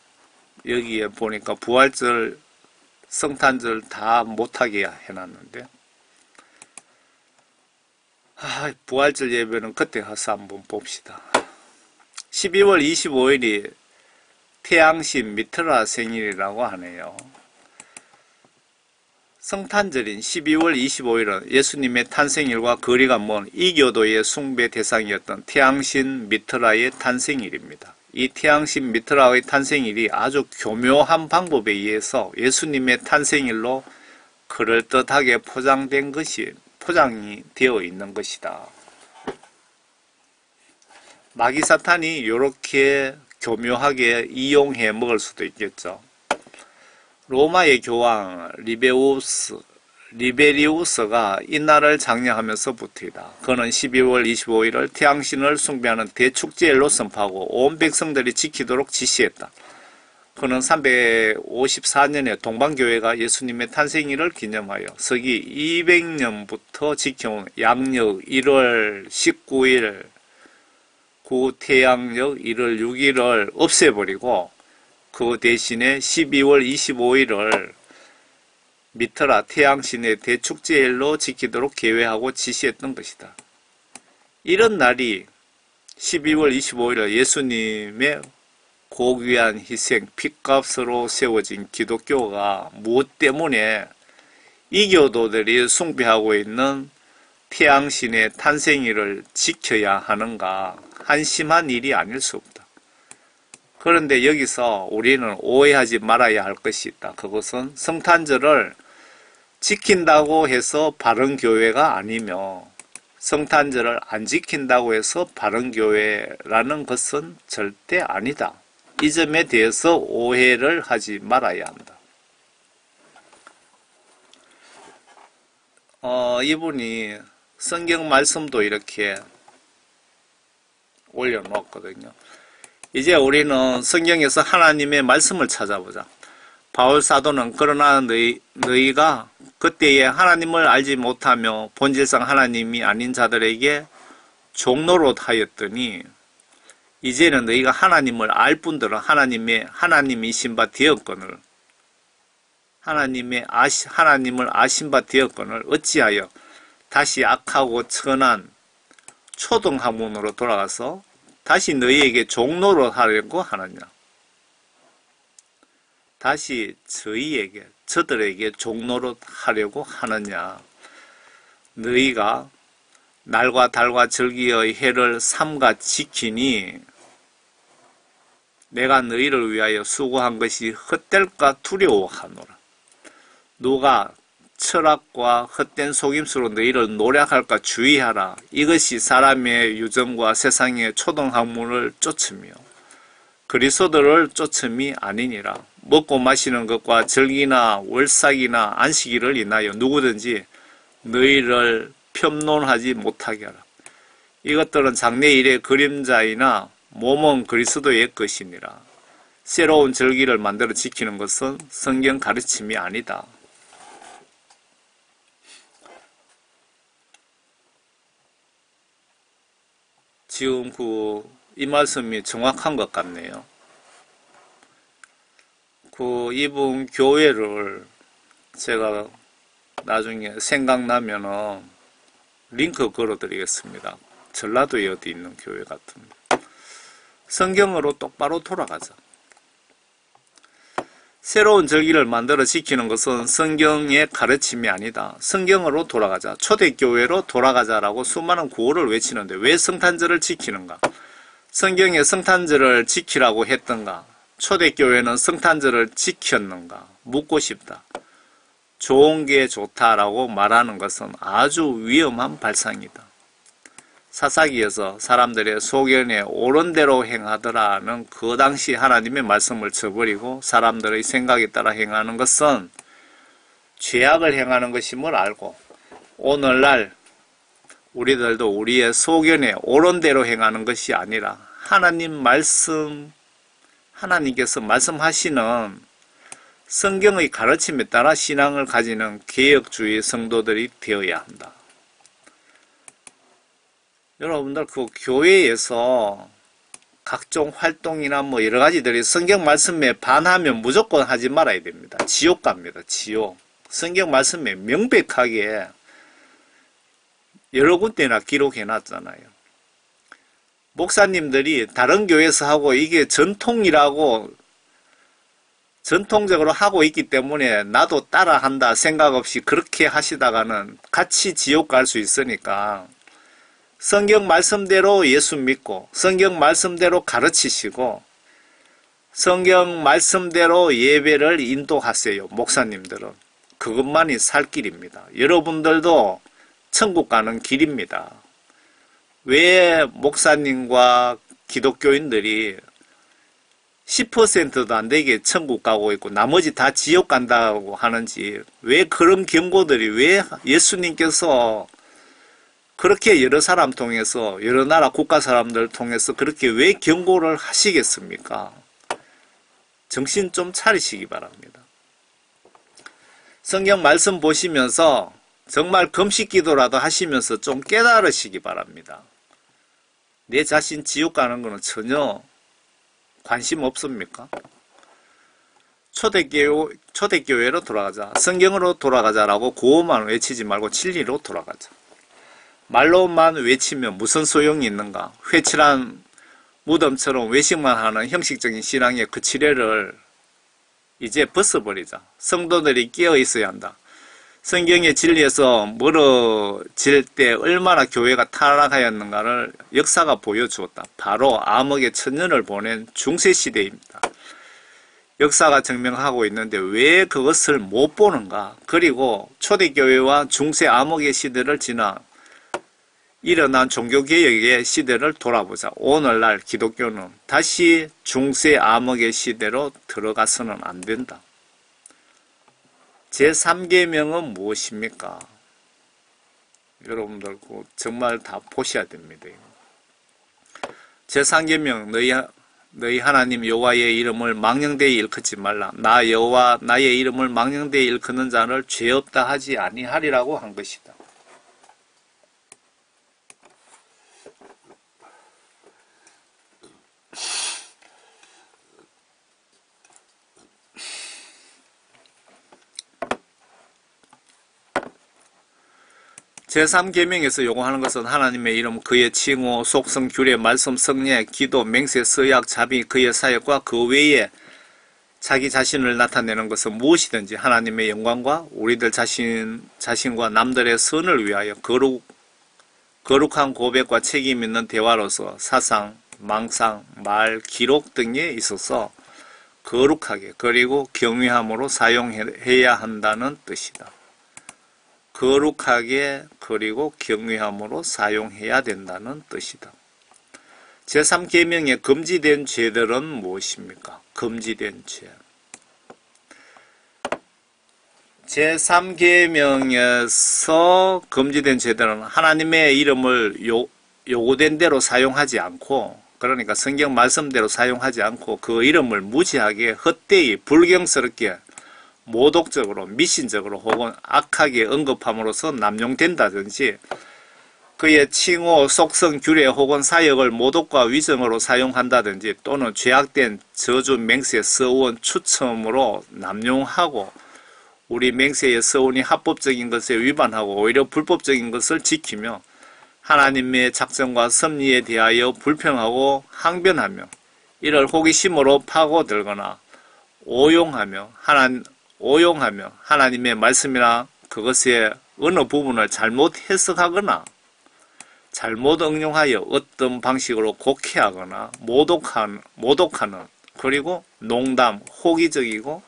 여기에 보니까 부활절, 성탄절 다 못하게 해놨는데, 부활절 예배는 그때 가서 한번 봅시다. 12월 25일이 태양신 미트라 생일이라고 하네요. 성탄절인 12월 25일은 예수님의 탄생일과 거리가 먼 이교도의 숭배 대상이었던 태양신 미트라의 탄생일입니다. 이 태양신 미트라의 탄생일이 아주 교묘한 방법에 의해서 예수님의 탄생일로 그럴듯하게 포장이 되어 있는 것이다. 마귀사탄이 이렇게 교묘하게 이용해 먹을 수도 있겠죠. 로마의 교황 리베리우스가 이날을 장려하면서부터이다. 그는 12월 25일을 태양신을 숭배하는 대축제일로 선포하고 온 백성들이 지키도록 지시했다. 그는 354년에 동방교회가 예수님의 탄생일을 기념하여 서기 200년부터 지켜온 양력 1월 19일, 구태양력 1월 6일을 없애버리고 그 대신에 12월 25일을 미트라 태양신의 대축제일로 지키도록 계획하고 지시했던 것이다. 이런 날이 12월 25일을 예수님의 고귀한 희생, 핏값으로 세워진 기독교가 무엇 때문에 이교도들이 숭배하고 있는 태양신의 탄생일을 지켜야 하는가, 한심한 일이 아닐 수 없다. 그런데 여기서 우리는 오해하지 말아야 할 것이 있다. 그것은 성탄절을 지킨다고 해서 바른 교회가 아니며 성탄절을 안 지킨다고 해서 바른 교회라는 것은 절대 아니다. 이 점에 대해서 오해를 하지 말아야 한다. 이분이 성경 말씀도 이렇게 올려놓았거든요. 이제 우리는 성경에서 하나님의 말씀을 찾아보자. 바울 사도는 그러나 너희가 그때에 하나님을 알지 못하며 본질상 하나님이 아닌 자들에게 종노릇 하였더니 이제는 너희가 하나님을 알 뿐더러 하나님이신 바 되었거늘 하나님을 아신 바 되었거늘 어찌하여 다시 악하고 천한 초등학문으로 돌아가서 다시 너희에게 종노릇 하려고 하느냐. 다시 저들에게 종노릇 하려고 하느냐. 너희가 날과 달과 절기의 해를 삼가 지키니 내가 너희를 위하여 수고한 것이 헛될까 두려워하노라. 누가 철학과 헛된 속임수로 너희를 노략할까 주의하라. 이것이 사람의 유정과 세상의 초등학문을 쫓으며 그리스도를 쫓음이 아니니라. 먹고 마시는 것과 절기나 월삭이나 안식일을 인하여 누구든지 너희를 편론하지 못하게 하라. 이것들은 장래일의 그림자이나 몸은 그리스도의 것이니라. 새로운 절기를 만들어 지키는 것은 성경 가르침이 아니다. 지금 이 말씀이 정확한 것 같네요. 이분 교회를 제가 나중에 생각나면은 링크 걸어드리겠습니다. 전라도에 어디 있는 교회 같은데. 성경으로 똑바로 돌아가자. 새로운 절기를 만들어 지키는 것은 성경의 가르침이 아니다. 성경으로 돌아가자. 초대교회로 돌아가자라고 수많은 구호를 외치는데 왜 성탄절을 지키는가? 성경에 성탄절을 지키라고 했던가? 초대교회는 성탄절을 지켰는가? 묻고 싶다. 좋은 게 좋다라고 말하는 것은 아주 위험한 발상이다. 사사기에서 사람들의 소견에 옳은 대로 행하더라는 그 당시 하나님의 말씀을 저버리고 사람들의 생각에 따라 행하는 것은 죄악을 행하는 것임을 알고 오늘날 우리들도 우리의 소견에 옳은 대로 행하는 것이 아니라 하나님께서 말씀하시는 성경의 가르침에 따라 신앙을 가지는 개혁주의 성도들이 되어야 한다. 여러분들 교회에서 각종 활동이나 여러 가지들이 성경 말씀에 반하면 무조건 하지 말아야 됩니다. 지옥 갑니다. 지옥. 성경 말씀에 명백하게 여러 군데나 기록해 놨잖아요. 목사님들이 다른 교회에서 하고 이게 전통적으로 하고 있기 때문에 나도 따라 한다 생각 없이 그렇게 하시다가는 같이 지옥 갈 수 있으니까 성경 말씀대로 예수 믿고 성경 말씀대로 가르치시고 성경 말씀대로 예배를 인도하세요. 목사님들은. 그것만이 살 길입니다. 여러분들도 천국 가는 길입니다. 왜 목사님과 기독교인들이 10%도 안 되게 천국 가고 있고 나머지 다 지옥 간다고 하는지, 왜 그런 경고들이, 왜 예수님께서 그렇게 여러 사람 통해서, 여러 나라 국가 사람들 통해서 그렇게 왜 경고를 하시겠습니까? 정신 좀 차리시기 바랍니다. 성경 말씀 보시면서 정말 금식 기도라도 하시면서 좀 깨달으시기 바랍니다. 내 자신 지옥 가는 거는 전혀 관심 없습니까? 초대교회로 돌아가자. 성경으로 돌아가자라고 구호만 외치지 말고 진리로 돌아가자. 말로만 외치면 무슨 소용이 있는가? 회칠한 무덤처럼 외식만 하는 형식적인 신앙의 그 지뢰를 이제 벗어버리자. 성도들이 깨어 있어야 한다. 성경의 진리에서 멀어질 때 얼마나 교회가 타락하였는가를 역사가 보여주었다. 바로 암흑의 천년을 보낸 중세시대입니다. 역사가 증명하고 있는데 왜 그것을 못 보는가? 그리고 초대교회와 중세 암흑의 시대를 지나 일어난 종교개혁의 시대를 돌아보자. 오늘날 기독교는 다시 중세 암흑의 시대로 들어가서는 안 된다. 제3계명은 무엇입니까? 여러분들 정말 다 보셔야 됩니다. 제3계명 너희 하나님 여호와의 이름을 망령되이 일컫지 말라. 나 여호와 나의 이름을 망령되이 일컫는 자를 죄 없다 하지 아니하리라고 한 것이다. 제3계명에서 요구하는 것은 하나님의 이름, 그의 칭호, 속성, 규례, 말씀, 성례, 기도, 맹세, 서약, 자비, 그의 사역과 그 외에 자기 자신을 나타내는 것은 무엇이든지 하나님의 영광과 우리들 자신과 남들의 선을 위하여 거룩한 고백과 책임 있는 대화로서 사상, 망상, 말, 기록 등에 있어서 거룩하게 그리고 경외함으로 사용해야 한다는 뜻이다. 거룩하게 그리고 경외함으로 사용해야 된다는 뜻이다. 제3계명에 금지된 죄들은 무엇입니까? 금지된 죄. 제3계명에서 금지된 죄들은 하나님의 이름을 요구된 대로 사용하지 않고, 그러니까 성경 말씀대로 사용하지 않고 그 이름을 무지하게 헛되이 불경스럽게 모독적으로 미신적으로 혹은 악하게 언급함으로써 남용된다든지 그의 칭호, 속성, 규례 혹은 사역을 모독과 위정으로 사용한다든지 또는 죄악된 저주, 맹세, 서원, 추첨으로 남용하고 우리 맹세의 서원이 합법적인 것에 위반하고 오히려 불법적인 것을 지키며 하나님의 작정과 섭리에 대하여 불평하고 항변하며 이를 호기심으로 파고들거나 오용하며 하나님의 말씀이나 그것의 어느 부분을 잘못 해석하거나 잘못 응용하여 어떤 방식으로 곡해하거나 모독하는 그리고 농담, 호기적이고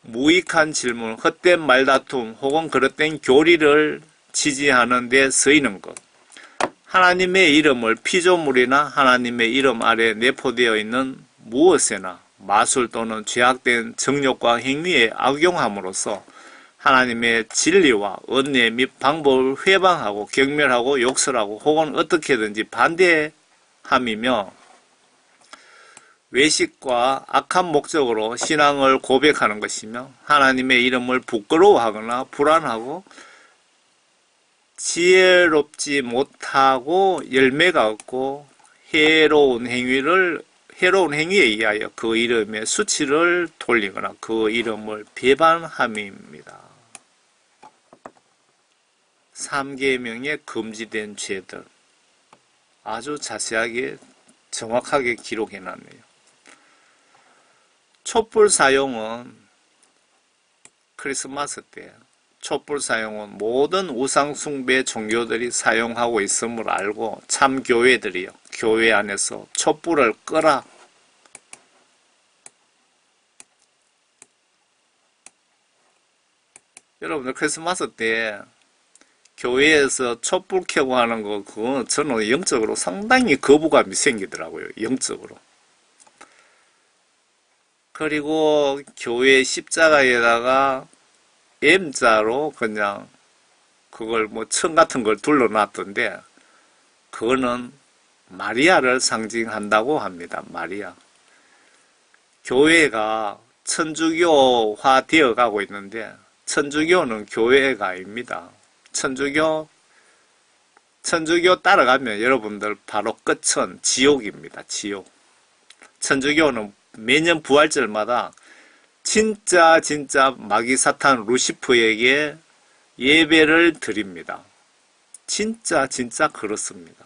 무익한 질문, 헛된 말다툼 혹은 그릇된 교리를 지지하는 데 쓰이는 것. 하나님의 이름을 피조물이나 하나님의 이름 아래 내포되어 있는 무엇에나 마술 또는 죄악된 정욕과 행위에 악용함으로써 하나님의 진리와 은혜 및 방법을 회방하고 경멸하고 욕설하고 혹은 어떻게든지 반대함이며 외식과 악한 목적으로 신앙을 고백하는 것이며 하나님의 이름을 부끄러워하거나 불안하고 지혜롭지 못하고 열매가 없고 해로운 행위에 의하여 그 이름의 수치를 돌리거나 그 이름을 배반함입니다. 3계명에 금지된 죄들 아주 자세하게 정확하게 기록해 놨네요. 촛불 사용은 크리스마스 때 촛불 사용은 모든 우상 숭배 종교들이 사용하고 있음을 알고 참 교회들이요 교회 안에서 촛불을 끄라 여러분들 크리스마스 때 교회에서 촛불 켜고 하는 거 그건 저는 영적으로 상당히 거부감이 생기더라고요. 영적으로. 그리고 교회 십자가에다가 M자로 그냥 그걸 뭐 천 같은 걸 둘러놨던데 그거는 마리아를 상징한다고 합니다. 마리아. 교회가 천주교화 되어 가고 있는데 천주교는 교회가 아닙니다. 천주교 따라가면 여러분들 바로 끝은 지옥입니다. 지옥. 천주교는 매년 부활절마다 진짜 마귀 사탄 루시프에게 예배를 드립니다. 진짜 그렇습니다.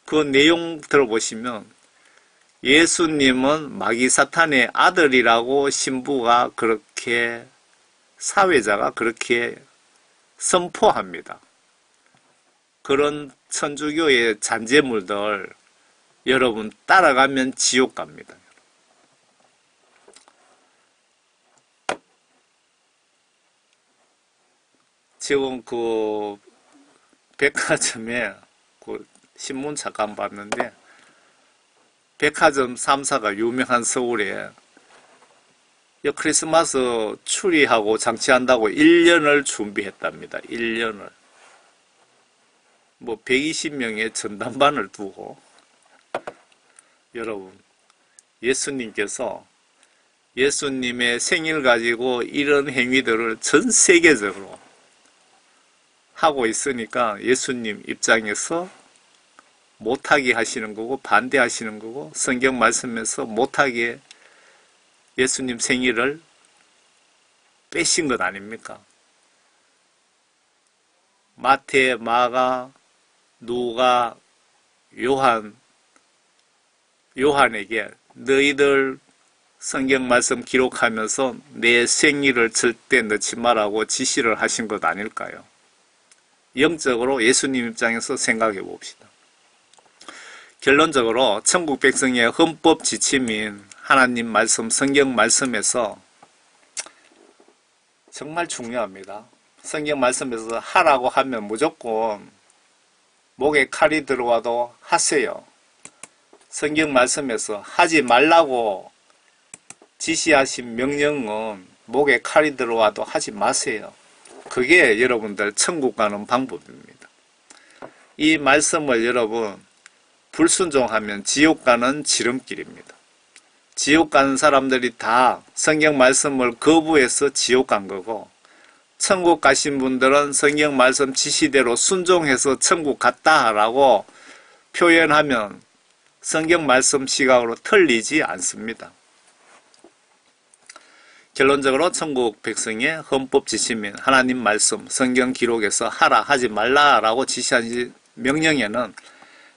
그 내용 들어보시면 예수님은 마귀 사탄의 아들이라고 신부가 그렇게 사회자가 그렇게 선포합니다. 그런 천주교의 잔재물들 여러분 따라가면 지옥 갑니다. 지금 그 백화점에 그 신문 잠깐 봤는데 백화점 3사가 유명한 서울에 크리스마스 추리하고 장치한다고 1년을 준비했답니다. 1년을. 뭐 120명의 전담반을 두고 여러분 예수님께서 예수님의 생일 가지고 이런 행위들을 전 세계적으로 하고 있으니까 예수님 입장에서 못하게 하시는 거고 반대하시는 거고 성경 말씀에서 못하게 예수님 생일을 빼신 것 아닙니까? 마태, 마가, 누가, 요한에게 너희들 성경 말씀 기록하면서 내 생일을 절대 넣지 말라고 지시를 하신 것 아닐까요? 영적으로 예수님 입장에서 생각해 봅시다. 결론적으로 천국 백성의 헌법 지침인 하나님 말씀, 성경 말씀에서 정말 중요합니다. 성경 말씀에서 하라고 하면 무조건 목에 칼이 들어와도 하세요. 성경 말씀에서 하지 말라고 지시하신 명령은 목에 칼이 들어와도 하지 마세요. 그게 여러분들 천국 가는 방법입니다. 이 말씀을 여러분 불순종하면 지옥 가는 지름길입니다. 지옥 가는 사람들이 다 성경 말씀을 거부해서 지옥 간 거고 천국 가신 분들은 성경 말씀 지시대로 순종해서 천국 갔다라고 표현하면 성경 말씀 시각으로 틀리지 않습니다. 결론적으로 천국 백성의 헌법 지침인 하나님 말씀, 성경 기록에서 하라 하지 말라라고 지시한 명령에는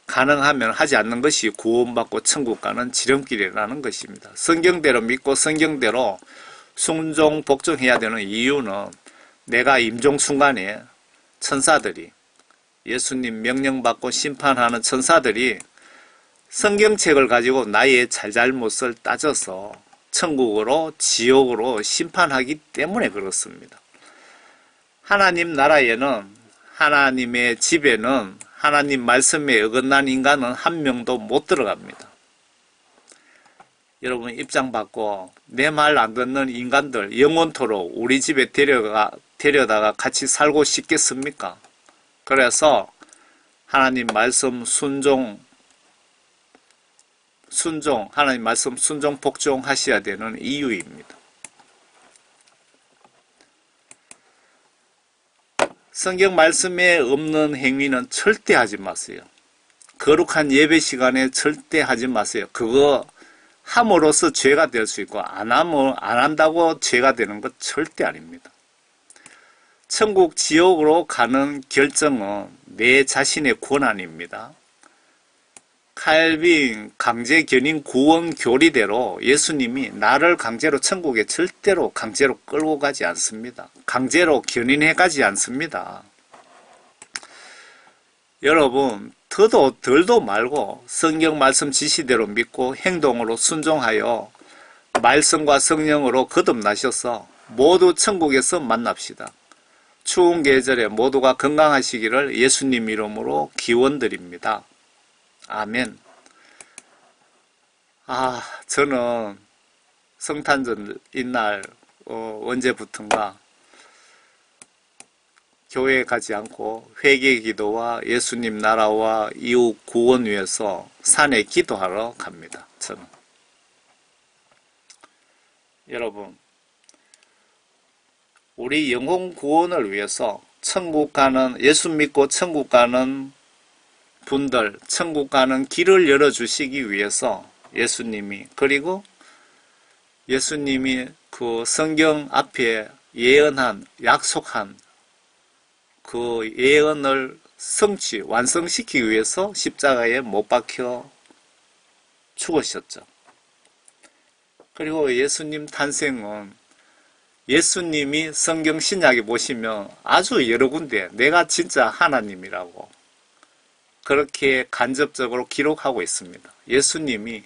가능하면 하지 않는 것이 구원받고 천국 가는 지름길이라는 것입니다. 성경대로 믿고 성경대로 순종 복종해야 되는 이유는 내가 임종 순간에 천사들이 예수님 명령받고 심판하는 천사들이 성경책을 가지고 나의 잘잘못을 따져서 천국으로 지옥으로 심판하기 때문에 그렇습니다. 하나님 나라에는 하나님의 집에는 하나님 말씀에 어긋난 인간은 한 명도 못 들어갑니다. 여러분 입장 받고 내 말 안 듣는 인간들 영원토록 우리 집에 데려다가 같이 살고 싶겠습니까? 그래서 하나님 말씀 하나님 말씀 순종 복종하셔야 되는 이유입니다. 성경 말씀에 없는 행위는 절대 하지 마세요. 거룩한 예배 시간에 절대 하지 마세요. 그거 함으로써 죄가 될 수 있고 안 한다고 죄가 되는 것 절대 아닙니다. 천국 지옥으로 가는 결정은 내 자신의 권한입니다. 칼빈 강제 견인 구원 교리대로 예수님이 나를 강제로 천국에 절대로 강제로 끌고 가지 않습니다. 강제로 견인해 가지 않습니다. 여러분 더도 덜도 말고 성경 말씀 지시대로 믿고 행동으로 순종하여 말씀과 성령으로 거듭나셔서 모두 천국에서 만납시다. 추운 계절에 모두가 건강하시기를 예수님 이름으로 기원드립니다. 아멘. 저는 성탄절 이날 언제부턴가 교회에 가지 않고 회개 기도와 예수님 나라와 이웃 구원 위해서 산에 기도하러 갑니다. 저는. 여러분 우리 영혼 구원을 위해서 천국 가는 예수 믿고 천국 가는 분들 천국 가는 길을 열어주시기 위해서 예수님이 그리고 예수님이 그 성경 앞에 예언한 약속한 그 예언을 완성시키기 위해서 십자가에 못 박혀 죽으셨죠. 그리고 예수님 탄생은 예수님이 성경 신약에 보시면 아주 여러 군데 내가 진짜 하나님이라고 그렇게 간접적으로 기록하고 있습니다. 예수님이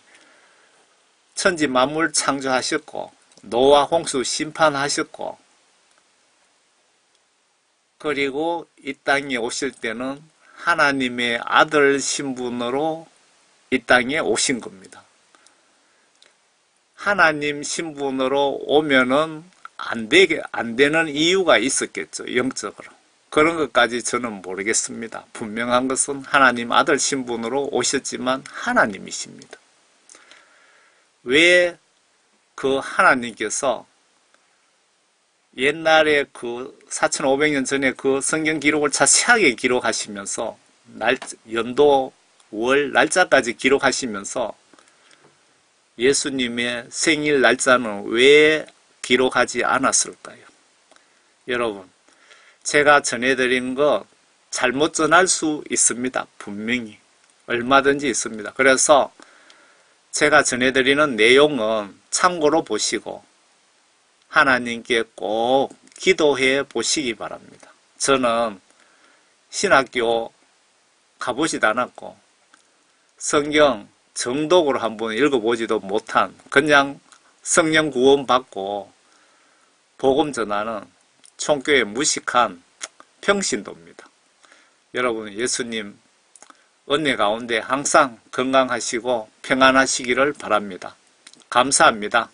천지 만물 창조하셨고 노아 홍수 심판하셨고 그리고 이 땅에 오실 때는 하나님의 아들 신분으로 이 땅에 오신 겁니다. 하나님 신분으로 오면은 안 되는 이유가 있었겠죠, 영적으로. 그런 것까지 저는 모르겠습니다. 분명한 것은 하나님 아들 신분으로 오셨지만 하나님이십니다. 왜 그 하나님께서 옛날에 그 4500년 전에 그 성경 기록을 자세하게 기록하시면서 연도, 월, 날짜까지 기록하시면서 예수님의 생일 날짜는 왜 기록하지 않았을까요? 여러분, 제가 전해드린 거 잘못 전할 수 있습니다. 분명히. 얼마든지 있습니다. 그래서 제가 전해드리는 내용은 참고로 보시고 하나님께 꼭 기도해 보시기 바랍니다. 저는 신학교 가보지도 않았고 성경 정독으로 한번 읽어보지도 못한 그냥 성령 구원 받고 복음 전하는 총교회 무식한 평신도입니다. 여러분 예수님 은혜 가운데 항상 건강하시고 평안하시기를 바랍니다. 감사합니다.